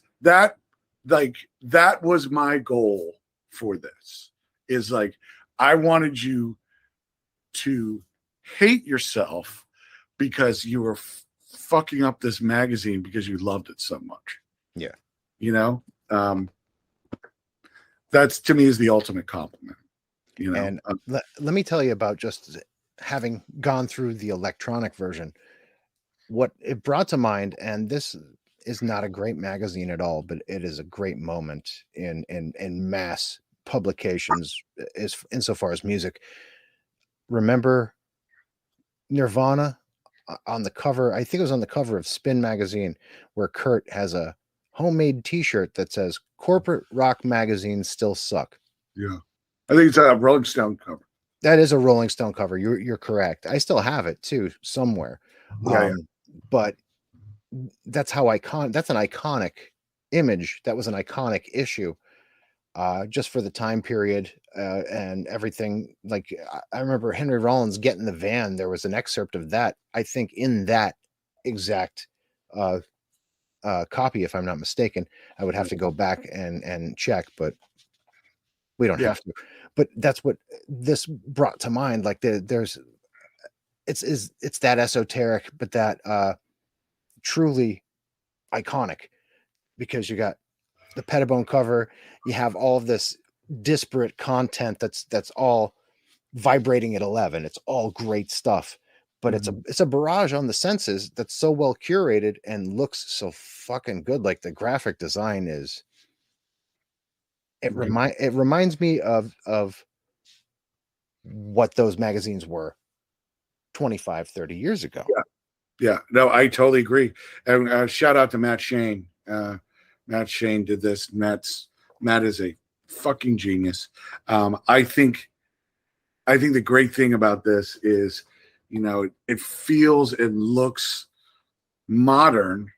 was my goal for this, is like, I wanted you to hate yourself because you were fucking up this magazine because you loved it so much. Yeah. You know, that's, to me, is the ultimate compliment. You know, and let me tell you about just having gone through the electronic version, what it brought to mind. And this is not a great magazine at all, but it is a great moment in mass publications is insofar as music. Remember Nirvana on the cover? I think it was on the cover of Spin magazine, where Kurt has a homemade t-shirt that says "Corporate rock magazines still suck." Yeah. I think it's a Rolling Stone cover. That is a Rolling Stone cover. You're correct. I still have it too somewhere. Yeah. But that's an iconic image. That was an iconic issue, just for the time period and everything. Like I remember Henry Rollins getting the van. There was an excerpt of that, I think, in that exact copy, if I'm not mistaken. I would have to go back and check, but we don't have to. But that's what this brought to mind. Like it's that esoteric, but that truly iconic, because you got the Pettibone cover, you have all of this disparate content that's all vibrating at 11. It's all great stuff, but it's a barrage on the senses that's so well curated and looks so fucking good. Like the graphic design is. It reminds me of what those magazines were 25, 30 years ago. Yeah. No, I totally agree. And shout out to Matt Shane. Matt Shane did this. Matt is a fucking genius. I think the great thing about this is, you know, it feels and looks modern,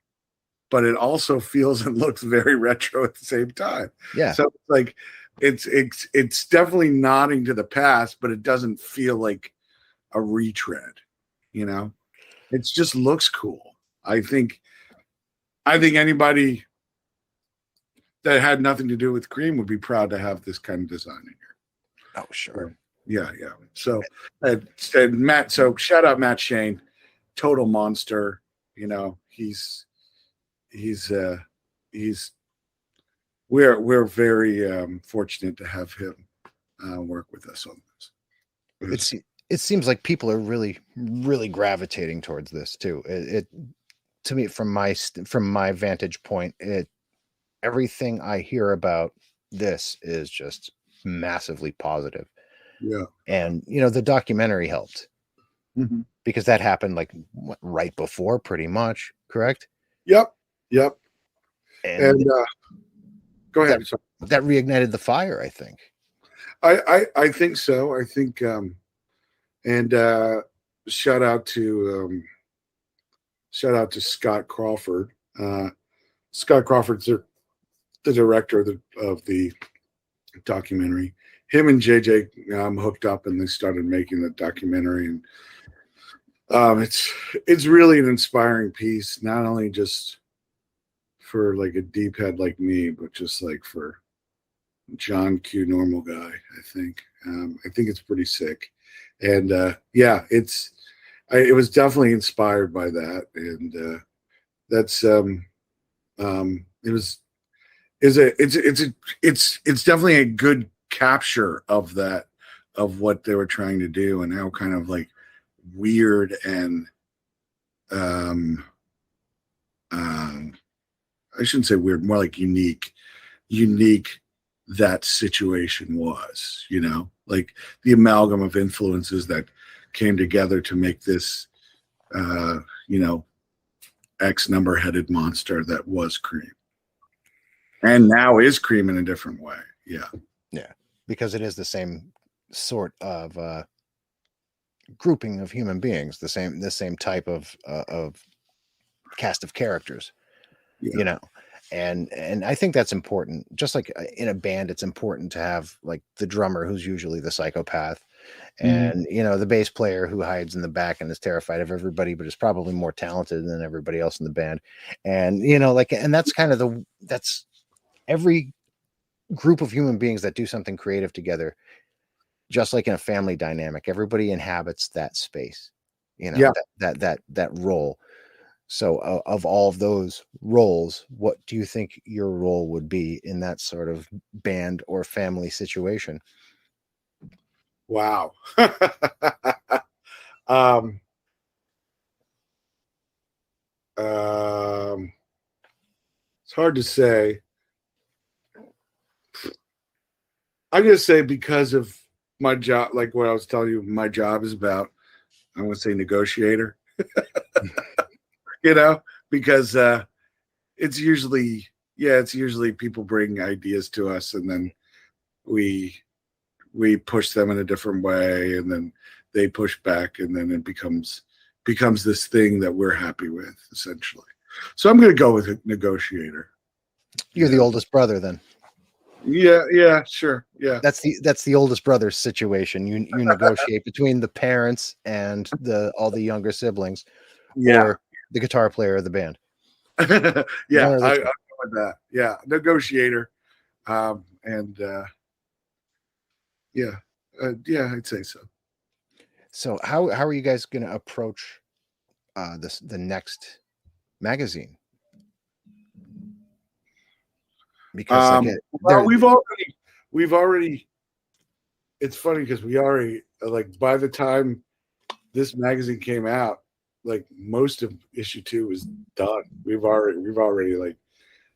but it also feels and looks very retro at the same time. Yeah. So like it's definitely nodding to the past, but it doesn't feel like a retread, you know? It just looks cool. I think anybody that had nothing to do with Cream would be proud to have this kind of design in here. Oh, sure. Yeah. So, and Matt. So shout out Matt Shane, total monster. You know, he's we're very fortunate to have him work with us on this. It seems like people are really gravitating towards this too. It to me, from my vantage point, everything I hear about this is just massively positive. Yeah. And the documentary helped because that happened like right before, pretty much, correct? Yep. And go ahead. That reignited the fire, I think. I think so. I think and shout out to Scott Crawford. Scott Crawford's the director of the documentary. Him and JJ hooked up and they started making the documentary, and it's really an inspiring piece, not only just for like a deep head like me, but just like for John Q normal guy. I think it's pretty sick, and it was definitely inspired by that, and that's it's definitely a good capture of that, of what they were trying to do, and how kind of like weird and I shouldn't say weird, more like unique that situation was, like the amalgam of influences that came together to make this X number headed monster that was Cream, and now is Cream in a different way. Yeah because it is the same sort of grouping of human beings, the same type of cast of characters. And I think that's important. Just like in a band, it's important to have like the drummer, who's usually the psychopath, and the bass player who hides in the back and is terrified of everybody, but is probably more talented than everybody else in the band. And and that's kind of that's every group of human beings that do something creative together. Just like in a family dynamic, everybody inhabits that space, that role. So of all of those roles, what do you think your role would be in that sort of band or family situation? Wow. It's hard to say. I'm going to say, because of my job, like what I was telling you, my job is about, I want to say negotiator, because it's usually people bring ideas to us, and then we push them in a different way, and then they push back, and then it becomes this thing that we're happy with, essentially. So I'm going to go with a negotiator. You're the oldest brother, then. Yeah, sure. Yeah. That's the oldest brother situation. You negotiate between the parents and all the younger siblings, or the guitar player of the band. Yeah, I go with that. Yeah, negotiator. I'd say so. So how are you guys going to approach the next magazine? Because we've already. It's funny because we already, like, by the time this magazine came out, like most of issue 2 is done. We've already like,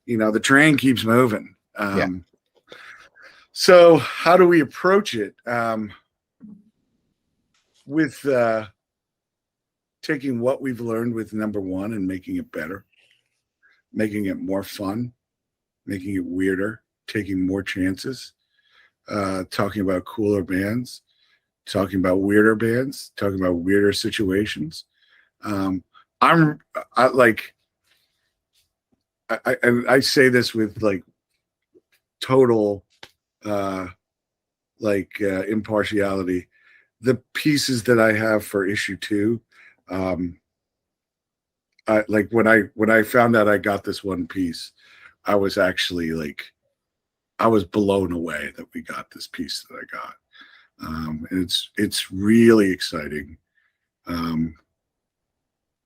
the train keeps moving. So how do we approach it? With taking what we've learned with number 1 and making it better, making it more fun, making it weirder, taking more chances, talking about cooler bands, talking about weirder bands, talking about weirder situations. I say this with like total impartiality. The pieces that I have for issue 2, when I found out I got this one piece, I was actually I was blown away that we got this piece that I got. And it's really exciting.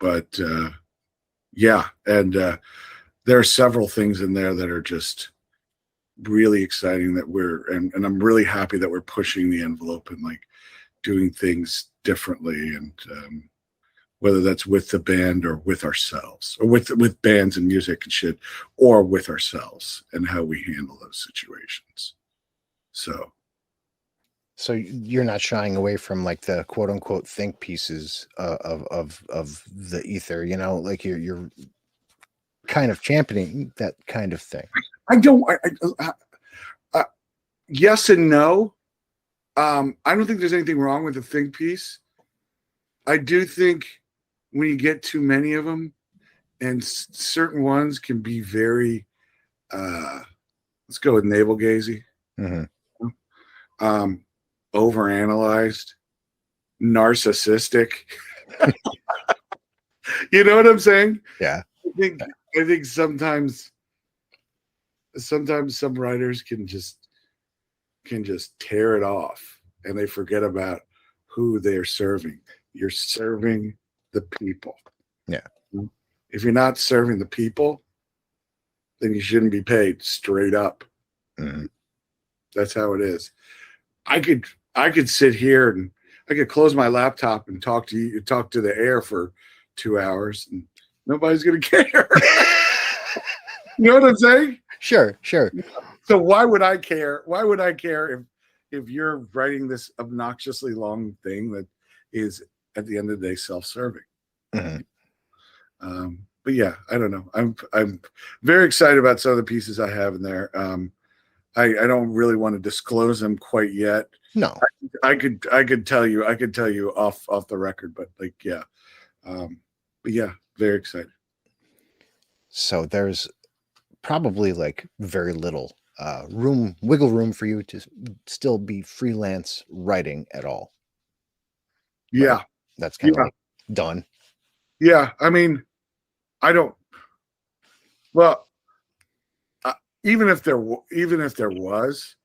But yeah, and there are several things in there that are just really exciting that and I'm really happy that we're pushing the envelope and like doing things differently, and whether that's with the band or with ourselves, or with bands and music and shit, or with ourselves and how we handle those situations. So you're not shying away from like the quote unquote think pieces of the ether, you know, like you're kind of championing that kind of thing. I don't. Yes and no. I don't think there's anything wrong with the think piece. I do think when you get too many of them, and certain ones can be very, let's go with navel gazing, overanalyzed, narcissistic. You know what I'm saying? Yeah. I think sometimes some writers can just tear it off, and they forget about who they're serving. You're serving the people. Yeah. If you're not serving the people, then you shouldn't be paid, straight up. That's how it is. I could sit here and I could close my laptop and talk to the air for 2 hours, and nobody's gonna care. You know what I'm saying? Sure. So why would I care? Why would I care if you're writing this obnoxiously long thing that is at the end of the day self-serving? But yeah, I don't know. I'm very excited about some of the pieces I have in there. I don't really want to disclose them quite yet. No, I could tell you off the record, but like, yeah. But yeah, very excited. So there's probably like very little wiggle room for you to still be freelance writing at all. Yeah. Right? That's kind of like done. Yeah. I mean, I don't, well, even if there was,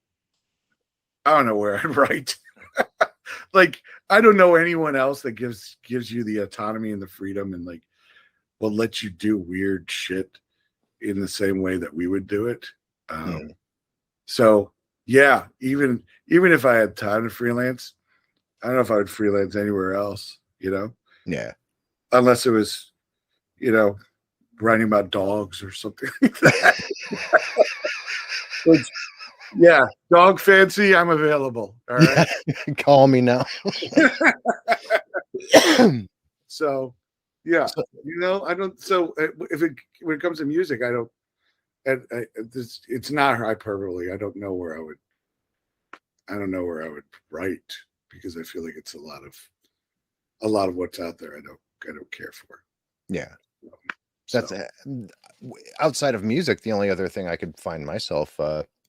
I don't know where I'd write. Like, I don't know anyone else that gives you the autonomy and the freedom and like will let you do weird shit in the same way that we would do it. So yeah, even if I had time to freelance, I don't know if I would freelance anywhere else, you know? Yeah. Unless it was, you know, writing about dogs or something like that. Which, yeah, dog fancy, I'm available. All right. Yeah. Call me now. So yeah, you know, I don't. So when it comes to music, I don't. It's not hyperbole. I don't know where I would write, because I feel like it's a lot of what's out there. I don't care for. Yeah, that's outside of music. The only other thing I could find myself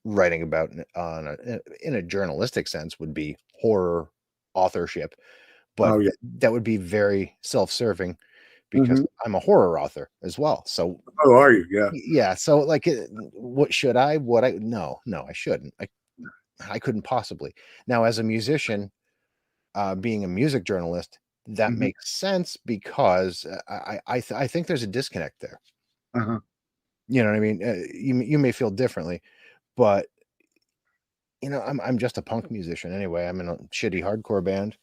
writing about in a journalistic sense would be horror authorship, but that would be very self-serving, because I'm a horror author as well. So, are you? Yeah. Yeah. So, like, what should I? No, I shouldn't. I couldn't possibly. Now, as a musician, being a music journalist, that makes sense, because I think there's a disconnect there. You know what I mean? You may feel differently, but you know, I'm just a punk musician anyway. I'm in a shitty hardcore band.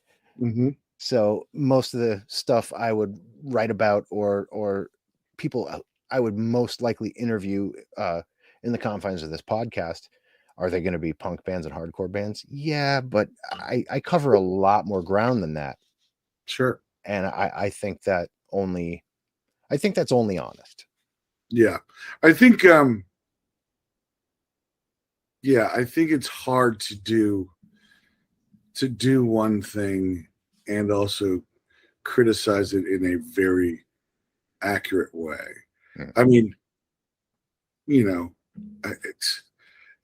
So most of the stuff I would write about, or people I would most likely interview in the confines of this podcast, are they going to be punk bands and hardcore bands? Yeah, but I cover a lot more ground than that. Sure. And I think that's only honest. Yeah. I think I think it's hard to do one thing and also criticize it in a very accurate way. I mean, you know,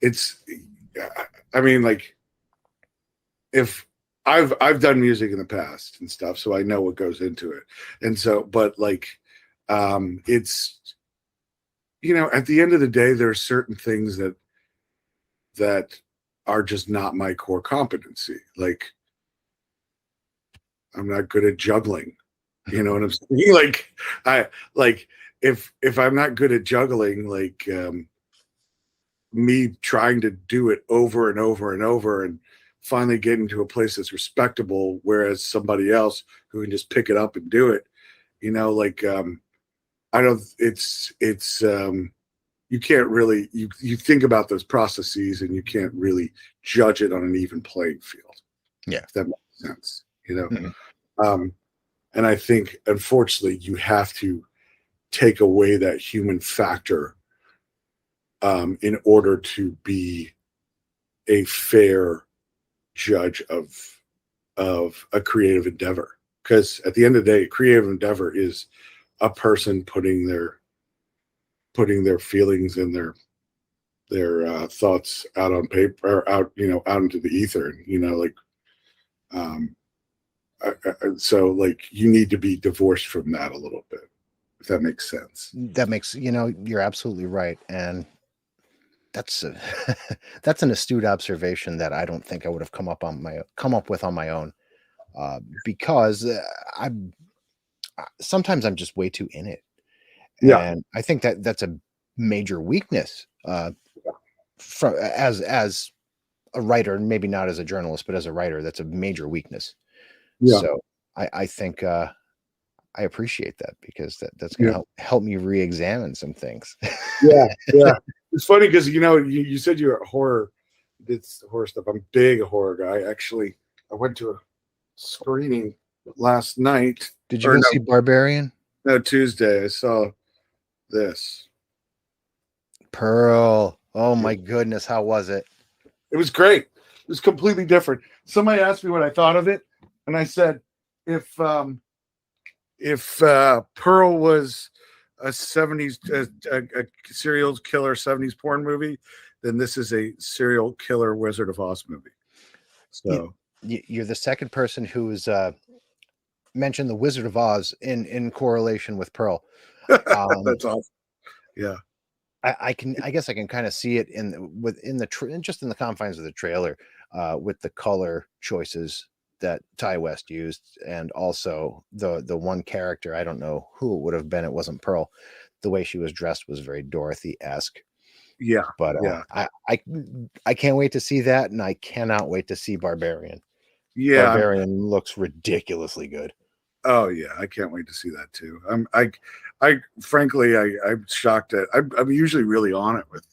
it's I mean, like, if I've done music in the past and stuff, so I know what goes into it. And so, but like, it's, you know, at the end of the day, there are certain things that are just not my core competency. Like, I'm not good at juggling. You know what I'm saying? Like, if I'm not good at juggling, like, me trying to do it over and over and over and finally getting to a place that's respectable, whereas somebody else who can just pick it up and do it, like, I don't, it's you can't really, you think about those processes and you can't really judge it on an even playing field. Yeah. If that makes sense, Mm-hmm. And I think, unfortunately, you have to take away that human factor in order to be a fair judge of a creative endeavor. Because at the end of the day, creative endeavor is a person putting their feelings and their thoughts out on paper, or out into the ether. So like you need to be divorced from that a little bit, if that makes sense. That makes, you're absolutely right. And that's that's an astute observation that I don't think I would have come up with on my own, because sometimes I'm just way too in it. Yeah. And I think that's a major weakness, as a writer, maybe not as a journalist, but as a writer, that's a major weakness. Yeah. So I think I appreciate that, because that's going to help me re-examine some things. Yeah. It's funny because you said you're a horror, did horror stuff. I'm big a horror guy. Actually, I went to a screening last night. Did you go see Barbarian? No, Tuesday. I saw this. Pearl. Oh my goodness, how was it? It was great. It was completely different. Somebody asked me what I thought of it, and I said, if Pearl was a 70s a serial killer 70s porn movie, then this is a serial killer Wizard of Oz movie. So you're the second person who's mentioned the Wizard of Oz in correlation with Pearl. That's awesome. Yeah. I guess I can kind of see it just in the confines of the trailer, with the color choices that Ty West used, and also the one character, I don't know who it would have been, it wasn't Pearl. The way she was dressed was very Dorothy-esque. Yeah, but I can't wait to see that, and I cannot wait to see Barbarian. Yeah, Barbarian looks ridiculously good. Oh yeah, I can't wait to see that too. I frankly, I'm shocked at. I'm usually really on it with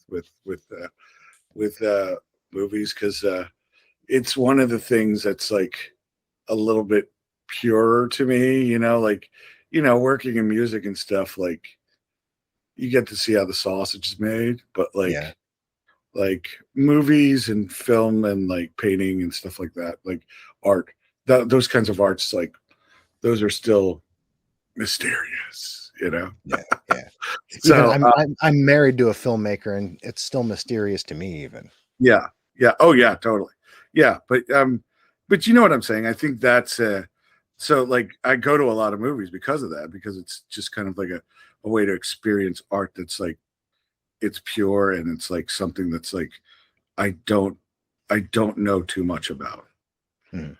movies, because it's one of the things that's like a little bit purer to me. Working in music and stuff, like you get to see how the sausage is made, but like movies and film and like painting and stuff like that, like art, those kinds of arts, like those are still mysterious, Yeah. So I'm married to a filmmaker, and it's still mysterious to me even. Yeah. Oh yeah, totally. Yeah. But you know what I'm saying? I think that's so like I go to a lot of movies because of that, because it's just kind of like a way to experience art that's like, it's pure, and it's like something that's like I don't know too much about. But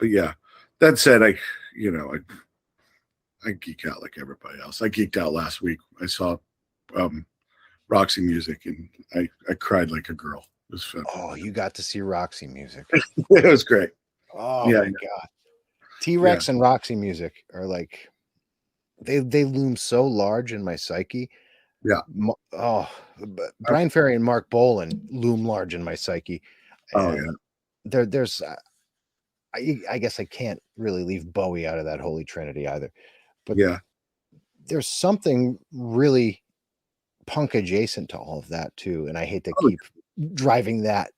yeah, that said, I geek out like everybody else. I geeked out last week. I saw Roxy Music, and I cried like a girl. It was fun. Oh, you got to see Roxy Music. It was great. Oh my God. T-Rex and Roxy Music are like, they loom so large in my psyche. Yeah. Brian Ferry and Mark Bolan loom large in my psyche. And there's I guess I can't really leave Bowie out of that holy trinity either. But there's something really punk adjacent to all of that too, and I hate to keep driving that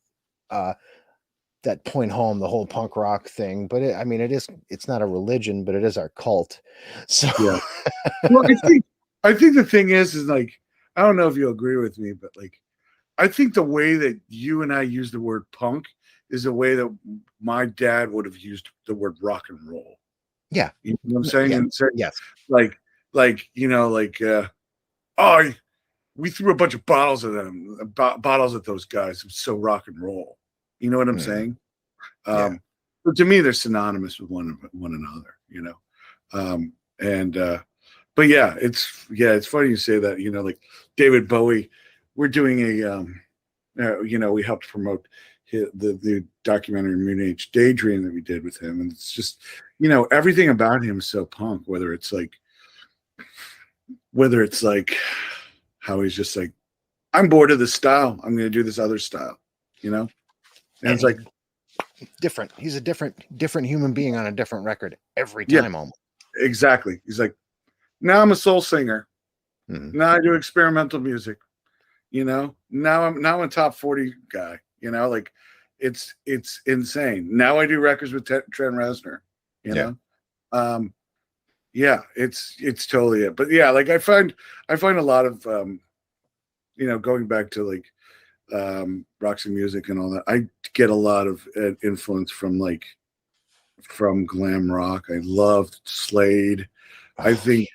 point home, the whole punk rock thing, but it's not a religion, but it is our cult. So well, I think the thing is like, I don't know if you agree with me, but like I think the way that you and I use the word punk is the way that my dad would have used the word rock and roll. Yeah. You know what I'm saying? Yes. Like we threw a bunch of bottles at them, bottles at those guys. It was so rock and roll. You know what I'm saying? Yeah. But to me, they're synonymous with one another, you know? But yeah, it's funny you say that, you know, like David Bowie, we're doing you know, we helped promote the documentary Moon Age Daydream that we did with him. And it's just, you know, everything about him is so punk, whether it's like how he's just like, I'm bored of this style. I'm going to do this other style, you know? And it's like different. He's a different human being on a different record every time. Almost. Exactly. He's like, now I'm a soul singer. Now I do experimental music. You know, now I'm a top 40 guy. You know, like it's insane. Now I do records with Trent Reznor. You know, it's totally it. But yeah, like I find a lot of you know, going back to like Roxy Music and all that, I get a lot of influence from glam rock. I loved Slade. I think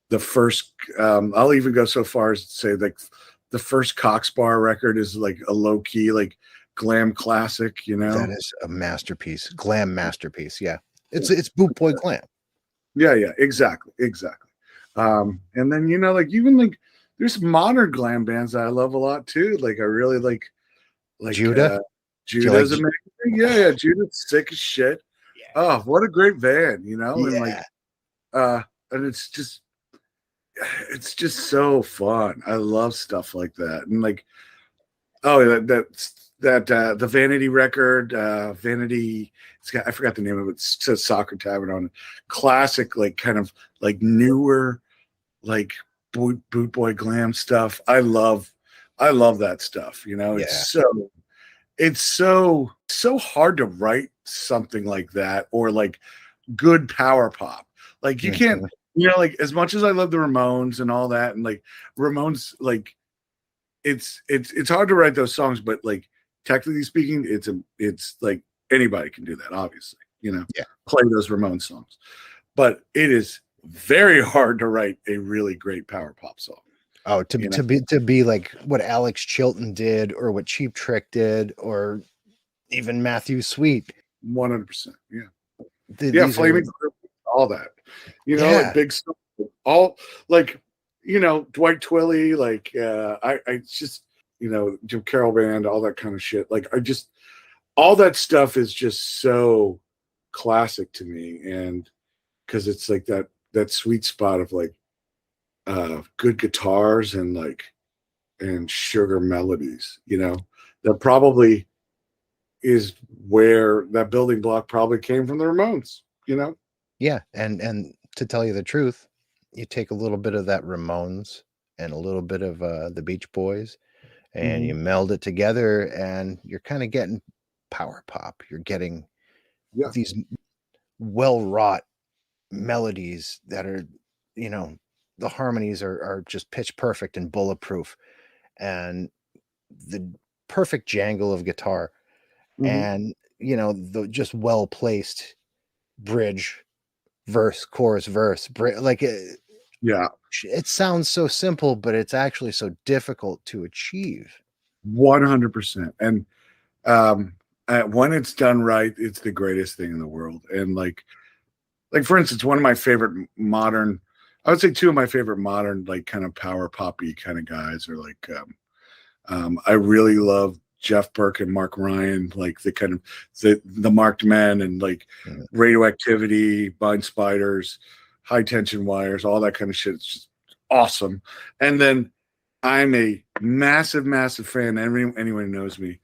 the first I'll even go so far as to say like the first Cox Bar record is like a low key like glam classic, you know. That is a masterpiece, glam masterpiece. Yeah, it's boot boy glam. Yeah, exactly. And then, you know, like even like there's modern glam bands that I love a lot too. Like I really like Judah. Judah's amazing. Yeah, Judah's sick as shit. Yeah. Oh, what a great band, you know. And like and it's just so fun. I love stuff like that. And like, the Vanity record, Vanity. I forgot the name of it. It says Soccer Tavern on it. Classic, like kind of like newer, like boot boy glam stuff. I love that stuff. You know, it's so hard to write something like that or like good power pop. Like you can't. You know, like as much as I love the Ramones and all that, and like Ramones, like it's hard to write those songs, but like technically speaking, it's like anybody can do that, obviously, you know, play those Ramones songs, but it is very hard to write a really great power pop song. Oh, to be like what Alex Chilton did, or what Cheap Trick did, or even Matthew Sweet. 100%, yeah, Flaming all that. You know, like big stuff, all like, you know, Dwight Twilley, like I just, you know, Jim Carroll Band, all that kind of shit. Like all that stuff is just so classic to me, and because it's like that sweet spot of like good guitars and sugar melodies, you know, that probably is where that building block probably came from the Ramones, you know. Yeah, and to tell you the truth, you take a little bit of that Ramones and a little bit of the Beach Boys, and you meld it together, and you're kind of getting power pop. You're getting these well-wrought melodies that are, you know, the harmonies are just pitch perfect and bulletproof, and the perfect jangle of guitar, and, you know, the just well-placed bridge, verse, chorus, verse, like it sounds so simple, but it's actually so difficult to achieve. 100%. And when it's done right, it's the greatest thing in the world. And like for instance, one of my favorite modern, I would say two of my favorite modern, like kind of power poppy kind of guys are like I really love Jeff Burke and Mark Ryan, like the kind of the Marked Men and like Radioactivity, Bind Spiders, High Tension Wires, all that kind of shit. It's just awesome. And then I'm a massive fan. Anyone who knows me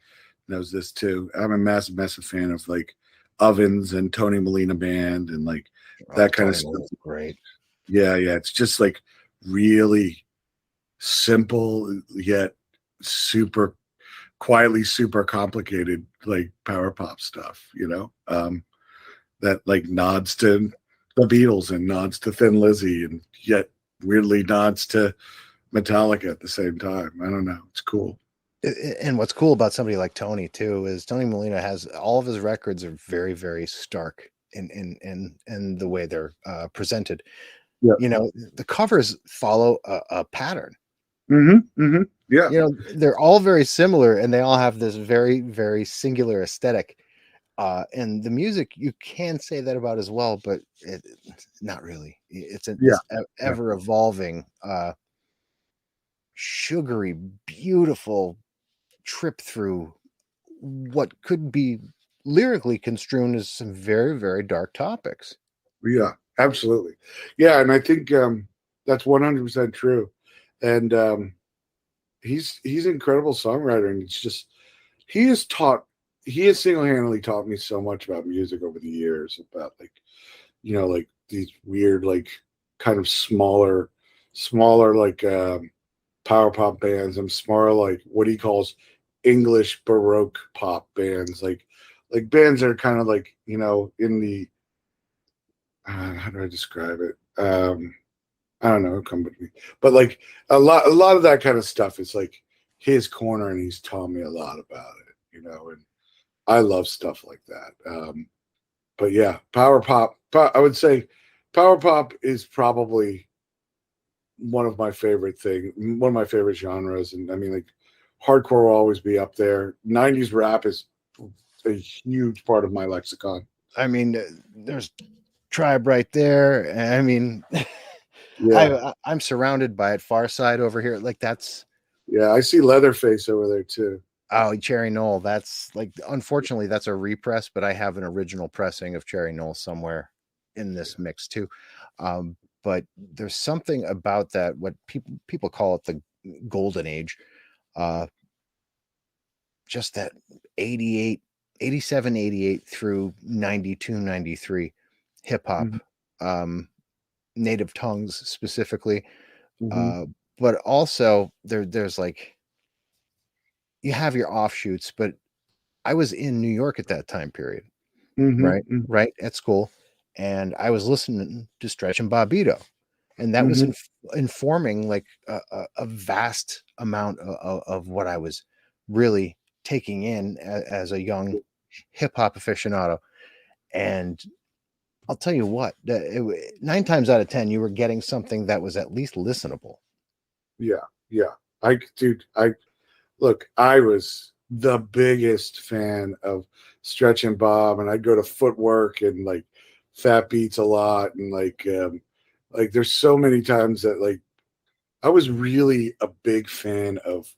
knows this too. I'm a massive fan of like Ovens and Tony Molina Band and like that kind of stuff. Great. Yeah. It's just like really simple yet quietly super complicated, like power pop stuff, you know, that like nods to the Beatles and nods to Thin Lizzy and yet weirdly nods to Metallica at the same time. I don't know. It's cool. And what's cool about somebody like Tony too is Tony Molina has all of his records are very, very stark in the way they're presented. Yeah. You know, the covers follow a pattern. Yeah. You know, they're all very similar, and they all have this very, very singular aesthetic. And the music, you can say that about as well, but not really. It's Yeah. this ever evolving, sugary, beautiful trip through what could be lyrically construed as some very, very dark topics. Yeah, absolutely. Yeah, and I think that's 100% true. And he's an incredible songwriter, and it's just he has taught he has single-handedly taught me so much about music over the years, about like, you know, like these weird, like kind of smaller like power pop bands, and smaller like what he calls English Baroque pop bands, like bands that are kind of like, you know, in the how do I describe it? I don't know, come with me. But like a lot of that kind of stuff is like his corner, and he's taught me a lot about it, you know, and I love stuff like that. But yeah, I would say power pop is probably one of my favorite genres. And I mean, like, hardcore will always be up there. 90s rap is a huge part of my lexicon. I mean, there's Tribe right there. I mean, Yeah. I'm surrounded by it. Far Side over here, like that's. Yeah, I see Leatherface over there too. Oh, Cherry Knoll. That's like, unfortunately, that's a repress, but I have an original pressing of Cherry Knoll somewhere in this mix too. But there's something about that, what people call it the golden age. Just that 88, 87, 88 through 92, 93 hip hop, native tongues specifically. But also there's like, you have your offshoots, but I was in New York at that time period, right at school, and I was listening to Stretch and Bobbito, and that was informing like a vast amount of what I was really taking in as a young hip hop aficionado. And I'll tell you what, 9 times out of 10, you were getting something that was at least listenable. Yeah, yeah. I look, I was the biggest fan of Stretch and Bob, and I'd go to Footwork and like Fat Beats a lot, and like there's so many times that like I was really a big fan of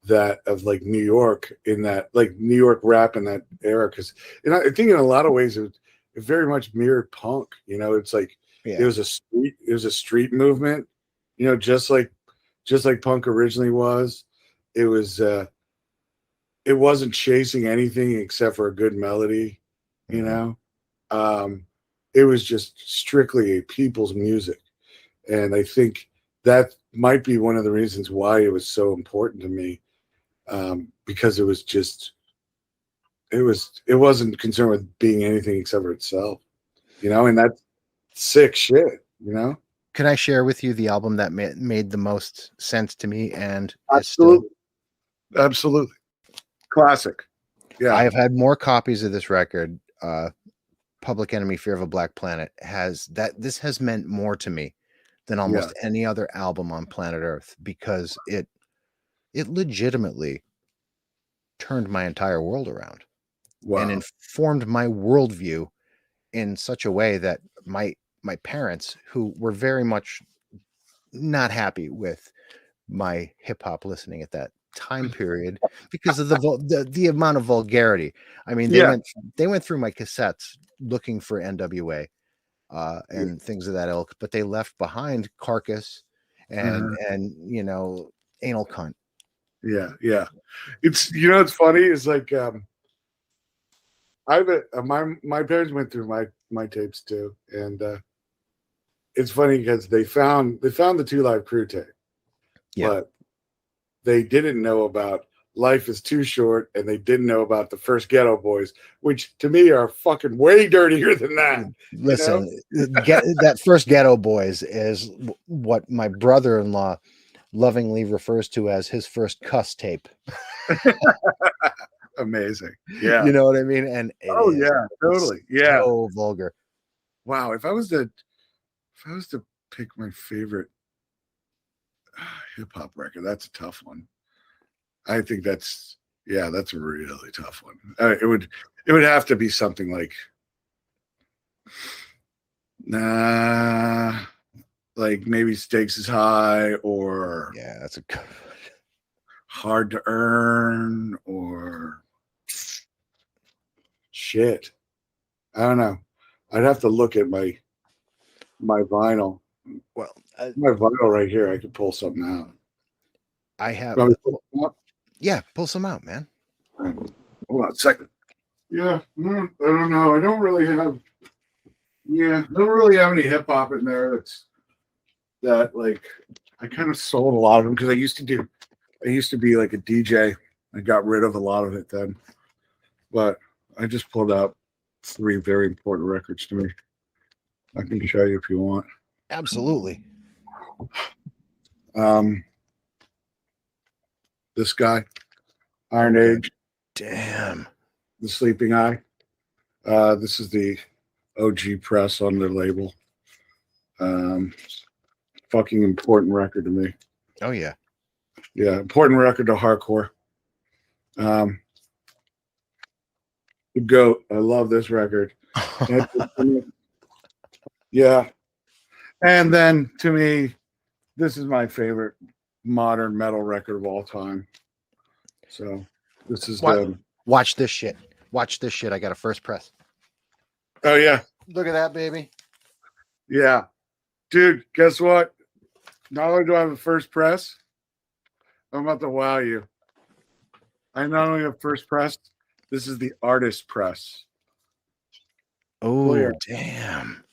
that, of like New York, in that like New York rap in that era, because and I think in a lot of ways it very much mirrored punk. You know, it's like it was a street movement. You know, just like punk originally was. It was it wasn't chasing anything except for a good melody, you know. It was just strictly a people's music, and I think that might be one of the reasons why it was so important to me, because it was just it wasn't concerned with being anything except for itself, you know, and that's sick shit, you know. Can I share with you the album that made the most sense to me and Absolutely. Absolutely. Classic. Yeah. I have had more copies of this record. Public Enemy, Fear of a Black Planet this has meant more to me than almost any other album on planet Earth, because it legitimately turned my entire world around and informed my worldview in such a way that my parents, who were very much not happy with my hip hop listening at that time period because of the amount of vulgarity. I mean, they went through my cassettes looking for NWA and things of that ilk, but they left behind Carcass and you know, Anal Cunt. Yeah. It's, you know, it's funny. It's like my parents went through my tapes too, and it's funny because they found the 2 Live Crew tape, but they didn't know about Life Is Too Short, and they didn't know about the first Ghetto Boys, which to me are fucking way dirtier than that. Listen, that first Ghetto Boys is what my brother-in-law lovingly refers to as his first cuss tape. Amazing. Yeah. You know what I mean? And yeah, totally. Yeah. So vulgar. Wow. If I was to pick my favorite hip hop record. That's a tough one. I think that's a really tough one. It would have to be something like like maybe Stakes is High or Yeah, that's a good Hard to Earn or shit. I don't know. I'd have to look at my vinyl. well. My vinyl right here. I could pull something out. I have. Want me to pull some up? Yeah, pull some out, man. Hold on a second. Yeah, I don't know. I don't really have. Yeah, I don't really have any hip hop in there. That like I kind of sold a lot of them because I used to be like a DJ. I got rid of a lot of it then, but I just pulled out 3 very important records to me. I can show you if you want. Absolutely. This guy, Iron Age. Damn. The Sleeping Eye. This is the OG press on their label. Fucking important record to me. Oh yeah. Yeah, important record to hardcore. The GOAT. I love this record. Yeah. And then to me, this is my favorite modern metal record of all time. So this is watch this shit. Watch this shit. I got a first press. Oh yeah. Look at that, baby. Yeah. Dude, guess what? Not only do I have a first press, I'm about to wow you. I not only have first press, this is the artist press. Oh, yeah. Damn.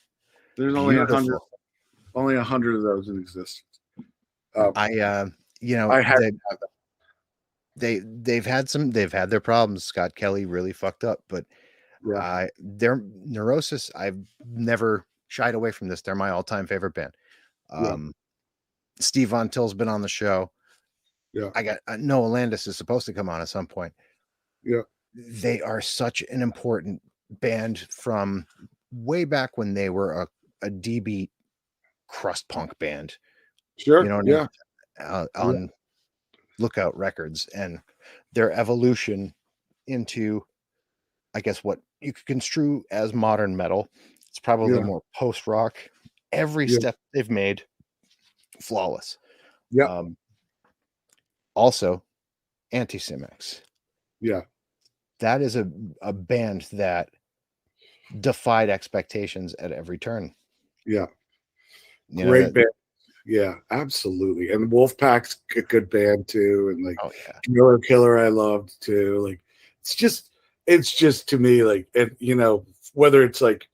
There's only 100 of those in existence. They've had their problems. Scott Kelly really fucked up, but their Neurosis, I've never shied away from this. They're my all-time favorite band. Steve Von Till's been on the show. Yeah. I got Noah Landis is supposed to come on at some point. Yeah. They are such an important band from way back when they were a D-beat crust punk band. Sure. You know what I mean? On Lookout Records, and their evolution into, I guess, what you could construe as modern metal. It's probably more post-rock. Every step they've made, flawless. Yeah. Also, Anti-Cimex. Yeah. That is a band that defied expectations at every turn. Yeah. Great band. Yeah, absolutely. And Wolfpack's a good band too. And like Killer I loved too. Like it's just to me like, and you know, whether it's like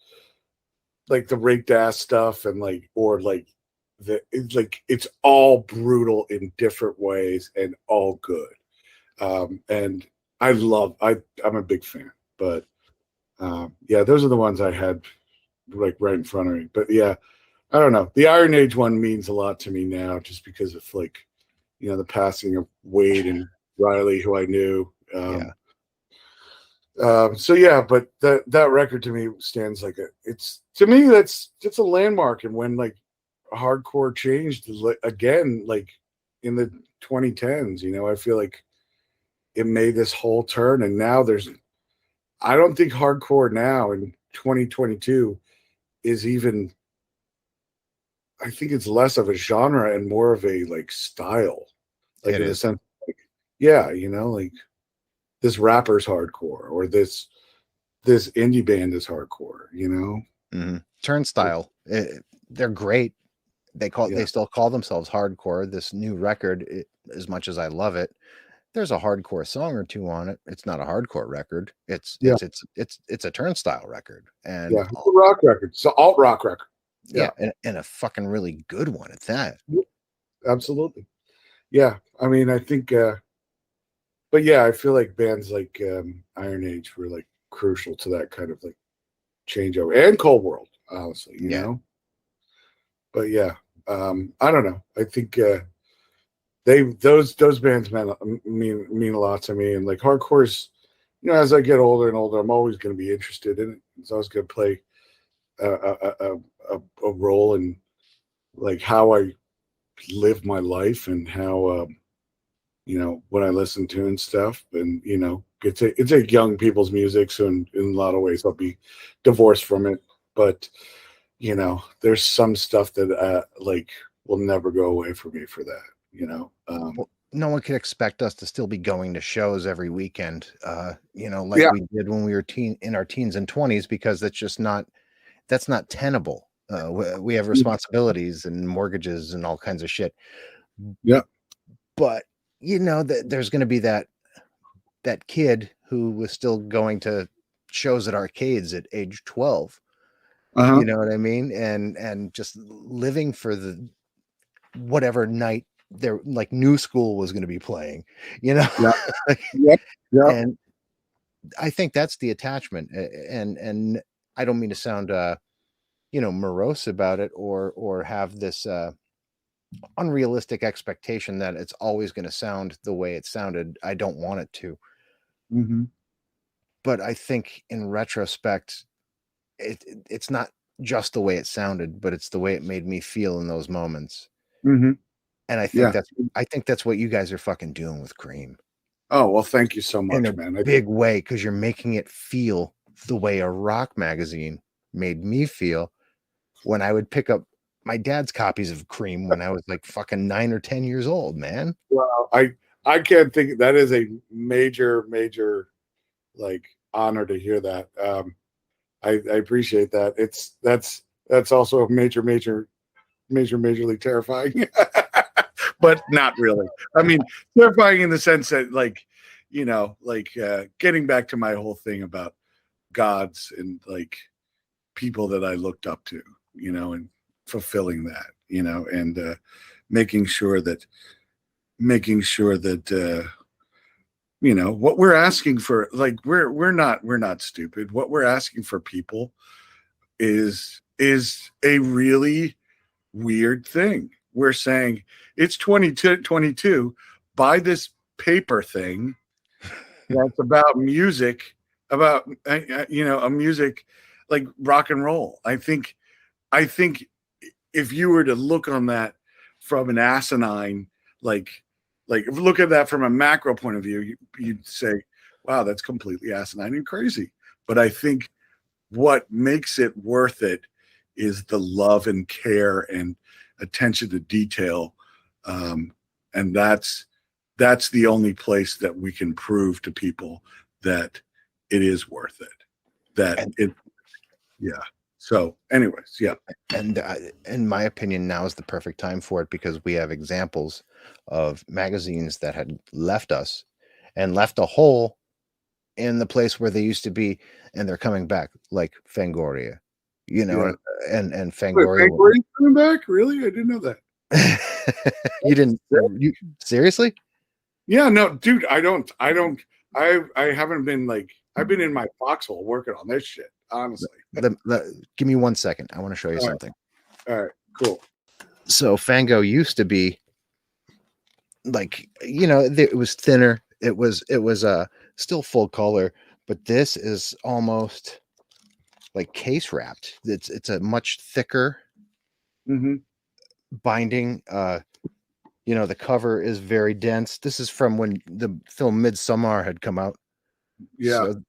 the Raked Ass stuff and like, or like it's all brutal in different ways and all good. And I'm a big fan, but those are the ones I had like right in front of me. But yeah, I don't know. The Iron Age one means a lot to me now, just because of like, you know, the passing of Wade and Riley, who I knew. So yeah, but that record to me stands like it's a landmark. And when like hardcore changed again, like in the 2010s, you know, I feel like it made this whole turn. And now I don't think hardcore now in 2022 is even, I think it's less of a genre and more of a like style, like in a sense, like, yeah, you know, like this rapper's hardcore or this indie band is hardcore, you know. Mm-hmm. Turnstile, they're great. They still call themselves hardcore. This new record, as much as I love it, there's a hardcore song or two on it. It's not a hardcore record. It's a Turnstile record, and it's a rock record. It's an alt rock record. Yeah, and a fucking really good one at that. Absolutely. Yeah, I mean, I think, but yeah, I feel like bands like Iron Age were like crucial to that kind of like changeover, and Cold World, honestly, you know. But yeah, I don't know. I think those bands mean a lot to me, and like hardcore's, you know, as I get older and older, I'm always going to be interested in it. It's always going to play a role in like how I live my life and how what I listen to and stuff. And it's a young people's music, so in a lot of ways I'll be divorced from it. But there's some stuff that like will never go away from me for that. Well, no one could expect us to still be going to shows every weekend, like we did when we were in our teens and 20s, because that's not tenable. We have responsibilities and mortgages and all kinds of shit. Yeah. But there's going to be that kid who was still going to shows at arcades at age 12. Uh-huh. You know what I mean? And just living for the whatever night their like New School was going to be playing, Yeah. And I think that's the attachment. And I don't mean to sound morose about it or have this unrealistic expectation that it's always going to sound the way it sounded. I don't want it to. Mm-hmm. But I think in retrospect, it's not just the way it sounded, but it's the way it made me feel in those moments. Mm-hmm. And I think that's what you guys are fucking doing with Cream. Oh, well, thank you so much, in a man. big way, because you're making it feel the way a rock magazine made me feel when I would pick up my dad's copies of Cream when I was like fucking 9 or 10 years old, man. Well, I can't think that is a major like honor to hear that. I appreciate that. That's also majorly terrifying, but not really. I mean, terrifying in the sense that getting back to my whole thing about gods and like people that I looked up to, and fulfilling that, and making sure that what we're asking for, like we're not stupid. What we're asking for people is a really weird thing. We're saying it's 2022, buy this paper thing that's about music, about a music like rock and roll. I think if you were to look on that from an asinine, like look at that from a macro point of view, you'd say, wow, that's completely asinine and crazy. But I think what makes it worth it is the love and care and attention to detail. And that's the only place that we can prove to people that it is worth it. So anyways, yeah. And in my opinion, now is the perfect time for it, because we have examples of magazines that had left us and left a hole in the place where they used to be, and they're coming back, like Fangoria, and Fangoria. Fangoria's coming back? Really? I didn't know that. You seriously? Yeah, no, dude, I haven't been like, I've been in my foxhole working on this shit, honestly. Give me 1 second. I want to show you something. All right, cool. So Fango used to be like, it was thinner. It was still full color, but this is almost like case wrapped. It's a much thicker binding. The cover is very dense. This is from when the film Midsommar had come out. Yeah, so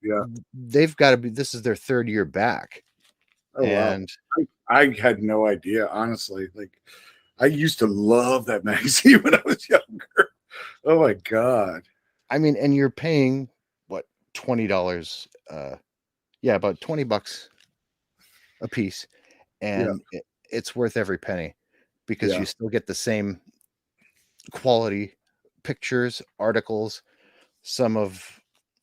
they've got to be. This is their third year back. Oh, and wow. I had no idea, honestly. Like, I used to love that magazine when I was younger. Oh my god! I mean, and you're paying what, $20? About $20 a piece, and it's worth every penny, because you still get the same quality pictures, articles. Some of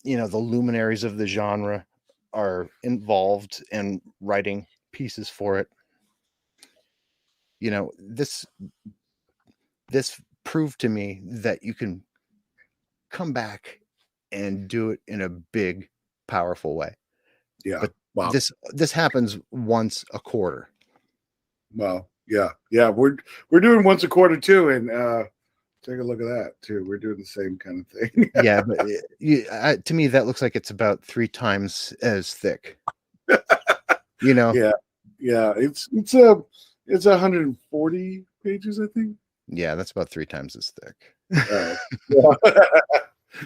the luminaries of the genre are involved in writing pieces for it. This proved to me that you can come back and do it in a big, powerful way. Yeah. But wow. This happens once a quarter. Wow. Yeah. We're doing once a quarter too, and take a look at that too. We're doing the same kind of thing. Yeah, but to me, that looks like it's about 3 times as thick. Yeah. It's 140 pages, I think. Yeah, that's about 3 times as thick. Yeah.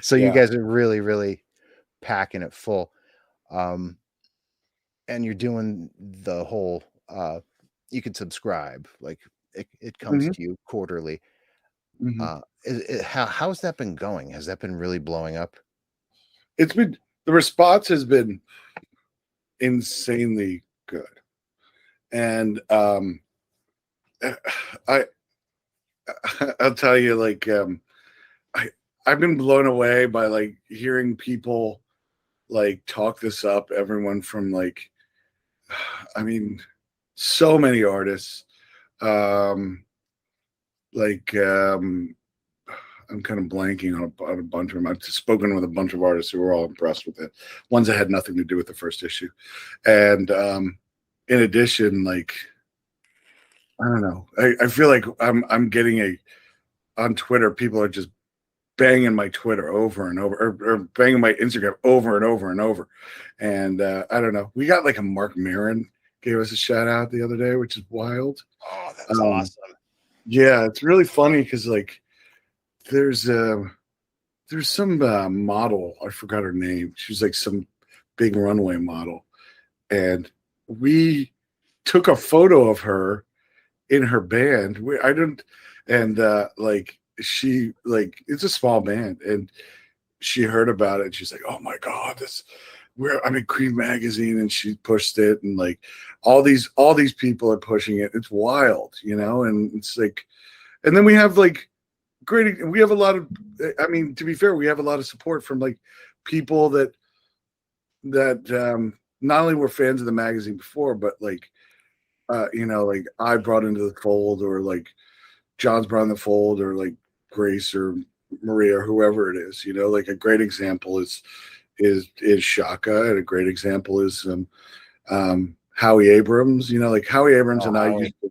So you Yeah. guys are really, really packing it full. And you're doing the whole you can subscribe, like it comes Mhm, to you quarterly. mhm. How's that been going? Has that been really blowing up? It's been the response has been insanely good, and I I'll tell you, like, I I've been blown away by like hearing people like talk this up. Everyone from like, I mean, so many artists. Um, like, I'm kind of blanking on a bunch of them. I've spoken with a bunch of artists who were all impressed with it. Ones that had nothing to do with the first issue, and in addition, like, I don't know. I feel like I'm getting on Twitter. People are just banging my Twitter over and over, or banging my Instagram over and over and over. And I don't know. We got like a Mark Maron gave us a shout out the other day, which is wild. Oh, that's Um, awesome. yeah, it's really funny because like there's some model, I forgot her name. She's like some big runway model, and we took a photo of her in her band. I didn't, and like she like it's a small band, and she heard about it. And she's like, "Oh my god, I'm in Cream magazine," and she pushed it, and like all these people are pushing it. It's wild, you know, and it's like, and then we have like we have a lot of, I mean, to be fair, we have a lot of support from like people that not only were fans of the magazine before, but like you know, like I brought into the fold, or like John's brought in the fold, or like Grace or Maria or whoever it is, you know. Like a great example is Shaka, and a great example is Howie Abrams. You know, like Howie Abrams Oh, and I Howie. used to,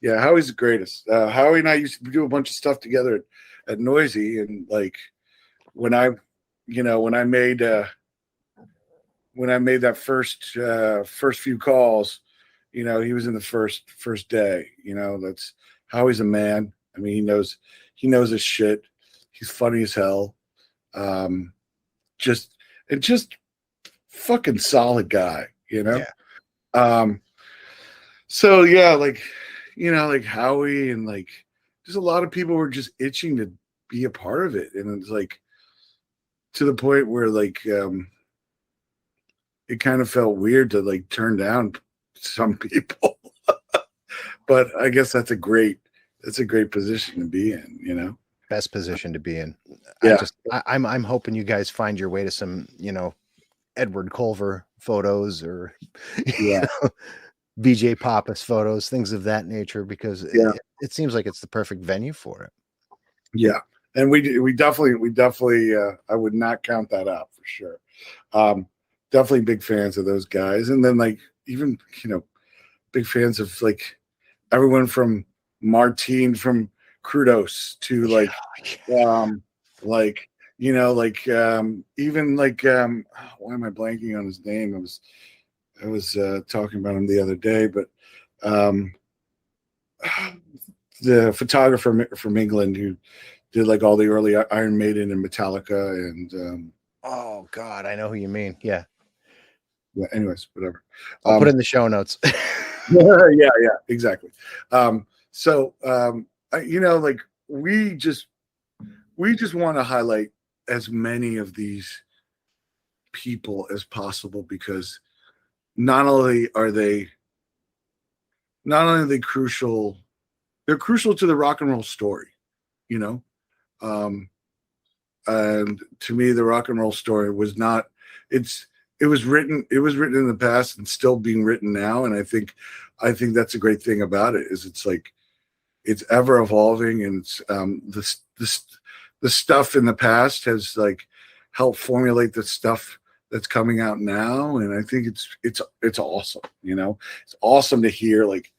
yeah, Howie's the greatest. Howie and I used to do a bunch of stuff together at Noisy, and like when I, you know, when I made that first few calls, you know, he was in the first day. You know, that's how he's a man. I mean, he knows his shit. He's funny as hell. Um, just just fucking solid guy. You know. Yeah. Um, so yeah, like, you know, like Howie, and like just a lot of people were just itching to be a part of it, and it's like to the point where like it kind of felt weird to like turn down some people. But I guess that's a great position to be in, you know. Best position to be in. Yeah. I'm hoping you guys find your way to some, Edward Culver photos or Yeah. BJ Pappas photos, things of that nature, because Yeah. it seems like it's the perfect venue for it. Yeah. And we definitely I would not count that out for sure. Um Definitely big fans of those guys. And then like even, you know, big fans of like everyone from Martine from Crudos to um like you know, like even like why am I blanking on his name? I was talking about him the other day, but um the photographer from England who did like all the early Iron Maiden and Metallica, and Oh God, I know who you mean. Yeah. yeah, anyways, whatever. I'll put it in the show notes. Yeah, exactly. So you know, like we just want to highlight as many of these people as possible, because not only are they crucial, they're crucial to the rock and roll story, you know. um and to me, the rock and roll story was not, it's it was written in the past and still being written now. And I think that's a great thing about it, is it's like it's ever evolving, and it's the stuff in the past has like helped formulate the stuff that's coming out now. And I think it's awesome, you know. It's awesome to hear like,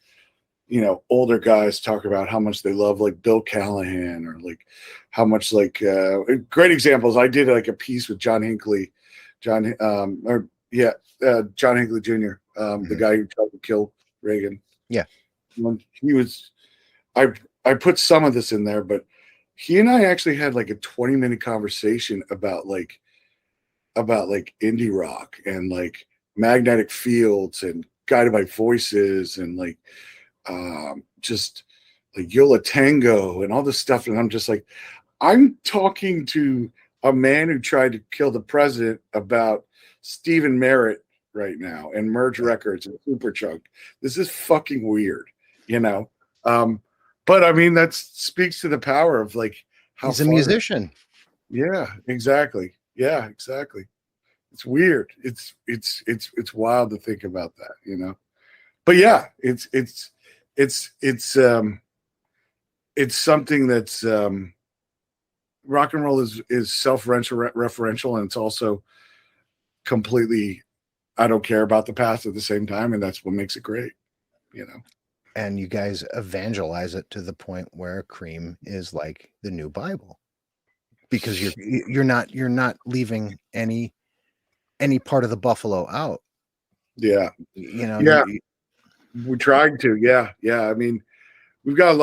you know, older guys talk about how much they love like Bill Callahan, or like how much like great examples. I did like a piece with John Hinckley, John John Hinckley Jr., the guy who tried to kill Reagan. Yeah. When he was, I I put some of this in there, but he and I actually had like a 20-minute conversation about indie rock and like magnetic fields and guided by voices and like just like Yola Tango and all this stuff. And I'm just like, I'm talking to a man who tried to kill the president about Stephen Merritt right now and Merge Records and Superchunk. This is fucking weird, you know? But I mean, that speaks to the power of like how he's a musician. Yeah, exactly. Yeah, exactly. It's weird. It's wild to think about that, you know. But yeah, it's something that's rock and roll is self-referential, and it's also completely, I don't care about the past at the same time, and that's what makes it great, you know. And you guys evangelize it to the point where Cream is like the new Bible, because you're not leaving any part of the buffalo out. Yeah, you know. Yeah, we tried to. Yeah. I mean, we got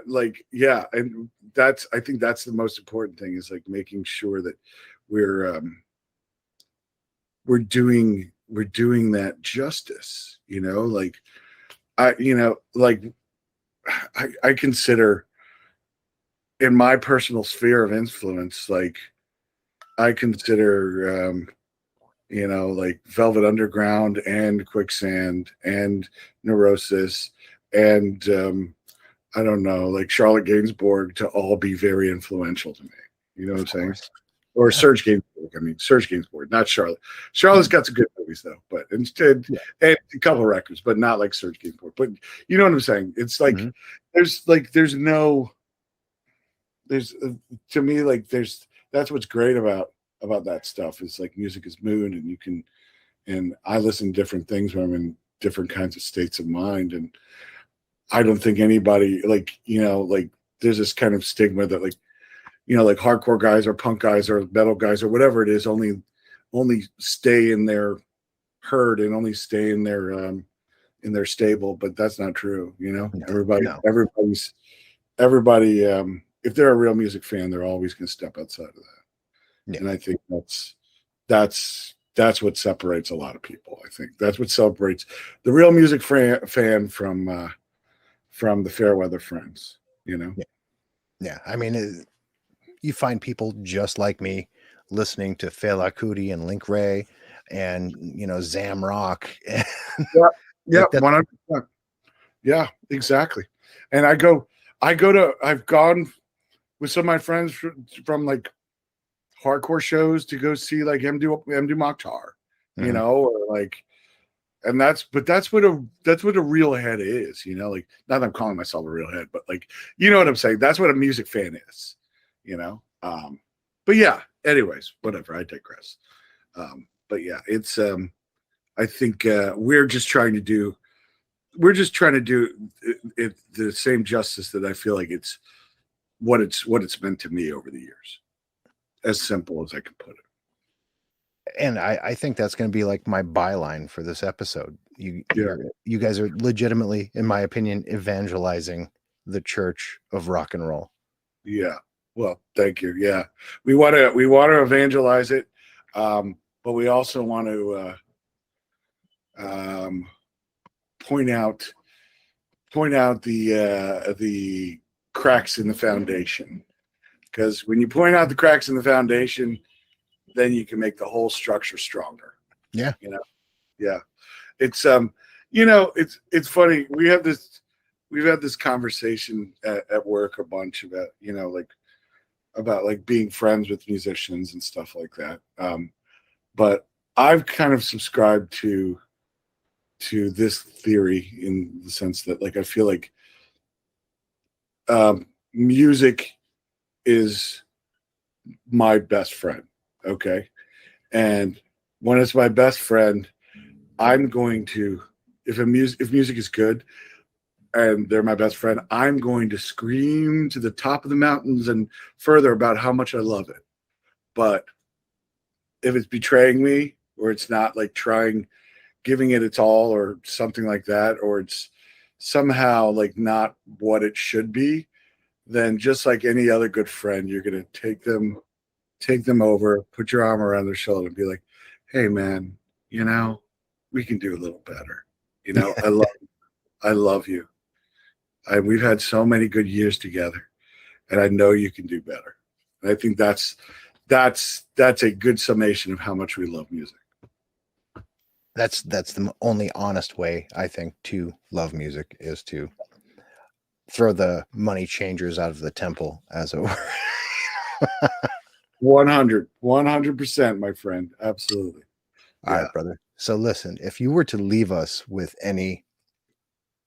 like, yeah, and I think that's the most important thing, is like making sure that we're doing that justice, you know. Like I consider, in my personal sphere of influence, like I consider like Velvet Underground and Quicksand and Neurosis and I don't know, like Charlotte Gainsbourg to all be very influential to me. You know what I'm saying? Or Serge Gainsbourg. I mean, Serge Gainsbourg, not Charlotte. Charlotte's got some good movies though, but instead, and a couple of records, but not like Serge Gainsbourg. But you know what I'm saying? It's like there's to me, like that's what's great about that stuff, is like music is mood, and I listen to different things when I'm in different kinds of states of mind, and I don't think anybody, like, you know, like there's this kind of stigma that like, you know, like hardcore guys or punk guys or metal guys or whatever it is only stay in their herd and only stay in their stable, but that's not true. You know, everybody if they're a real music fan, they're always going to step outside of that. And I think that's what separates a lot of people. I think that's what separates the real music fan from the Fairweather Friends, you know? Yeah. I mean, you find people just like me listening to Fela Kuti and Link Ray and, you know, Zam Rock. Yeah, 100%. Yeah, exactly. And I've gone with some of my friends from like hardcore shows to go see like Mdu Mokhtar, you know, or like, and that's what a real head is, you know, like, not that I'm calling myself a real head, but like, you know what I'm saying? That's what a music fan is, you know? But yeah, anyways, whatever, I digress. But yeah, it's, I think, we're just trying to do it the same justice that I feel like it's what it's meant to me over the years. As simple as I can put it. And I think that's going to be like my byline for this episode. You guys are legitimately, in my opinion, evangelizing the church of rock and roll. Yeah. Well, thank you. Yeah. We want to evangelize it. But we also want to point out the cracks in the foundation. Because when you point out the cracks in the foundation, then you can make the whole structure stronger. Yeah. You know? Yeah. It's you know, it's funny. We've had this conversation at work a bunch about, you know, like about like being friends with musicians and stuff like that. But I've kind of subscribed to this theory in the sense that, like, I feel like music is my best friend. Okay. And when it's my best friend, I'm going to, if music is good and they're my best friend, I'm going to scream to the top of the mountains and further about how much I love it. But if it's betraying me, or it's not like giving it its all or something like that, or it's somehow like not what it should be, then just like any other good friend, you're going to take them over, put your arm around their shoulder and be like, hey man, we can do a little better. I love you. We've had so many good years together, and I know you can do better. And I think that's a good summation of how much we love music. That's the only honest way, I think, to love music, is to throw the money changers out of the temple, as it were. 100%, my friend. Absolutely. All right, brother. So listen, if you were to leave us with any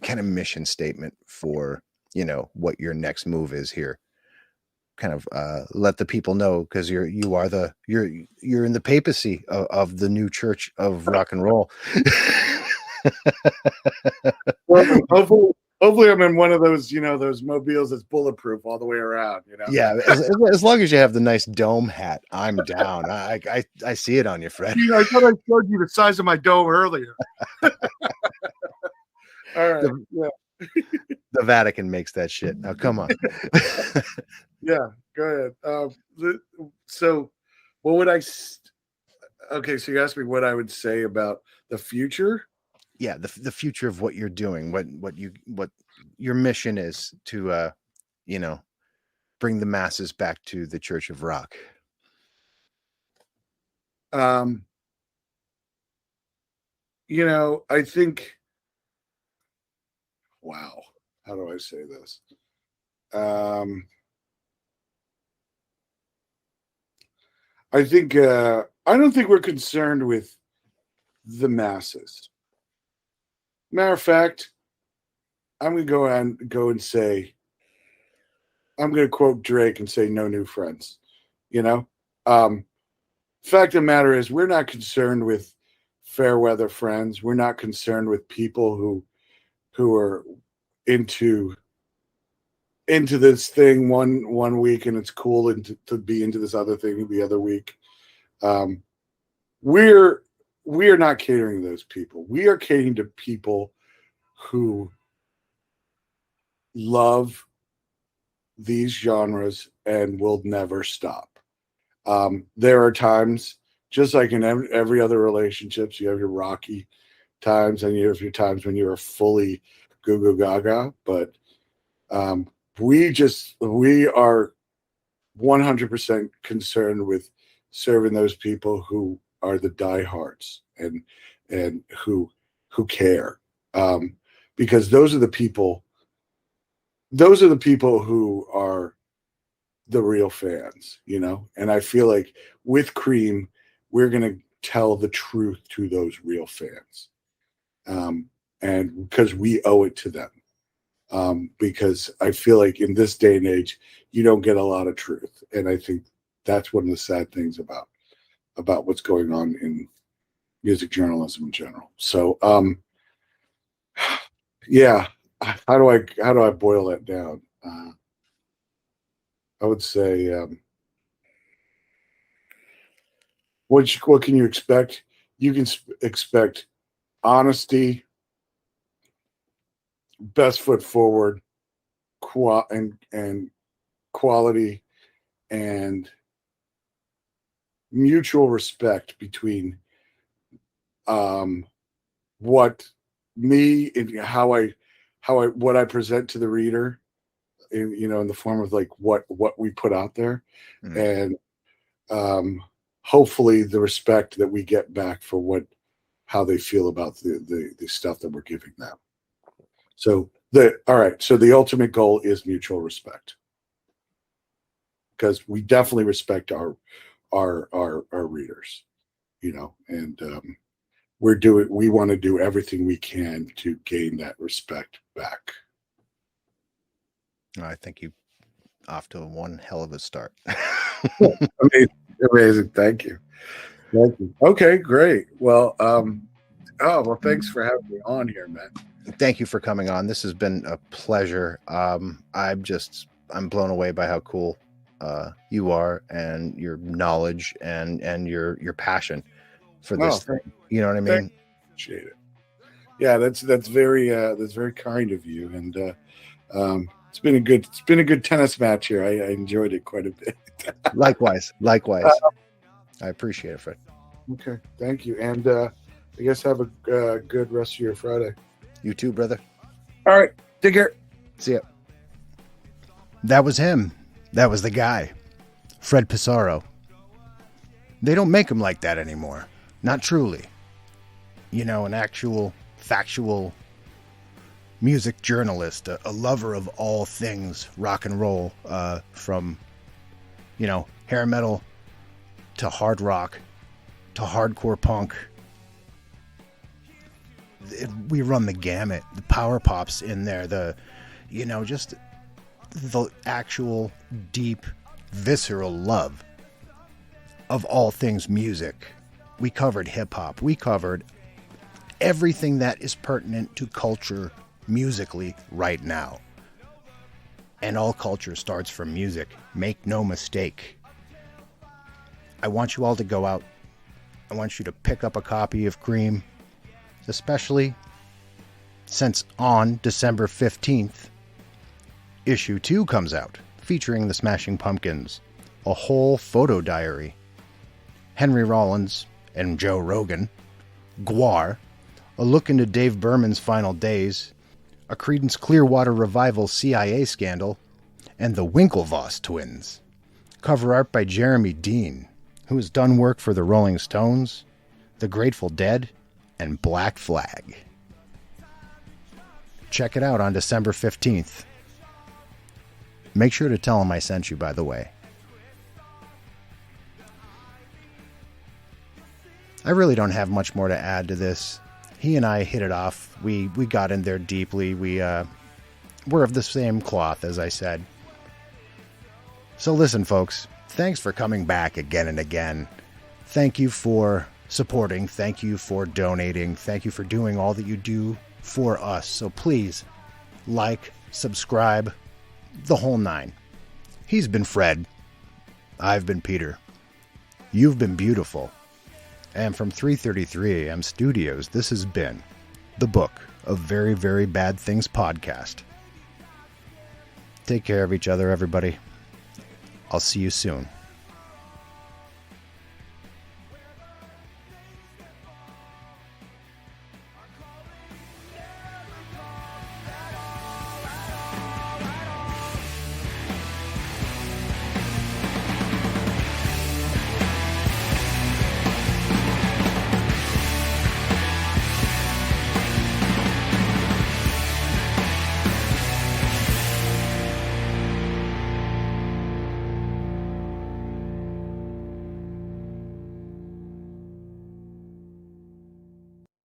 kind of mission statement for, what your next move is here, kind of let the people know, because you're in the papacy of the new church of rock and roll. Well, hopefully I'm in one of those, those mobiles that's bulletproof all the way around, Yeah, as long as you have the nice dome hat, I'm down. I see it on you, Fred. I thought I showed you the size of my dome earlier. All right. The Vatican makes that shit. Now, come on. Yeah, go ahead. So what would okay, so you asked me what I would say about the future? Yeah, the future of what you're doing, what your mission is to bring the masses back to the Church of Rock. I think, wow, how do I say this? I think I don't think we're concerned with the masses. Matter of fact, I'm gonna go and say, I'm gonna quote Drake and say, "No new friends." Fact of the matter is, we're not concerned with fair weather friends. We're not concerned with people who are into this thing one week and it's cool, and to be into this other thing the other week. We are not catering to those people. We are catering to people who love these genres and will never stop. There are times, just like in every other relationships, you have your rocky times and you have your times when you're fully goo goo gaga. But we are 100% concerned with serving those people who are the diehards and who care, because those are the people who are the real fans, and I feel like with Cream, we're going to tell the truth to those real fans, and because we owe it to them, because I feel like in this day and age, you don't get a lot of truth, and I think that's one of the sad things about what's going on in music journalism in general. So, yeah, how do I boil that down? I would say, what can you expect? You can expect honesty, best foot forward, and quality, and mutual respect between what I present to the reader, in the form of like what we put out there, and hopefully the respect that we get back for how they feel about the stuff that we're giving them. So the ultimate goal is mutual respect, because we definitely respect our readers, and we want to do everything we can to gain that respect back. I think you off to one hell of a start. Amazing. Thank you. Okay, great. Well, thanks for having me on here, man. Thank you for coming on. This has been a pleasure. I'm blown away by how cool you are, and your knowledge and your passion for this thing. You know what I mean? Appreciate it. Yeah, that's very kind of you, and It's been a good tennis match here. I enjoyed it quite a bit. Likewise. I appreciate it, Fred. Okay, thank you, and I guess have a good rest of your Friday. You too, brother. All right, take care. See ya. That was him. That was the guy, Fred Pissarro. They don't make him like that anymore. Not truly. You know, an actual, factual music journalist, a lover of all things rock and roll, from, you know, hair metal to hard rock to hardcore punk. We run the gamut. The power pops in there, just the actual deep, visceral love of all things music. We covered hip-hop. We covered everything that is pertinent to culture musically right now. And all culture starts from music. Make no mistake. I want you all to go out. I want you to pick up a copy of Cream, especially since on December 15th, issue 2 comes out, featuring the Smashing Pumpkins, a whole photo diary, Henry Rollins and Joe Rogan, Gwar, a look into Dave Berman's final days, a Creedence Clearwater Revival CIA scandal, and the Winklevoss twins. Cover art by Jeremy Dean, who has done work for the Rolling Stones, the Grateful Dead, and Black Flag. Check it out on December 15th. Make sure to tell him I sent you, by the way. I really don't have much more to add to this. He and I hit it off. We got in there deeply. We're of the same cloth, as I said. So listen, folks. Thanks for coming back again and again. Thank you for supporting. Thank you for donating. Thank you for doing all that you do for us. So please, like, subscribe, the whole nine. He's been Fred. I've been Peter. You've been beautiful. And from 333 AM Studios, this has been the Book of Very, Very Bad Things podcast. Take care of each other, everybody. I'll see you soon.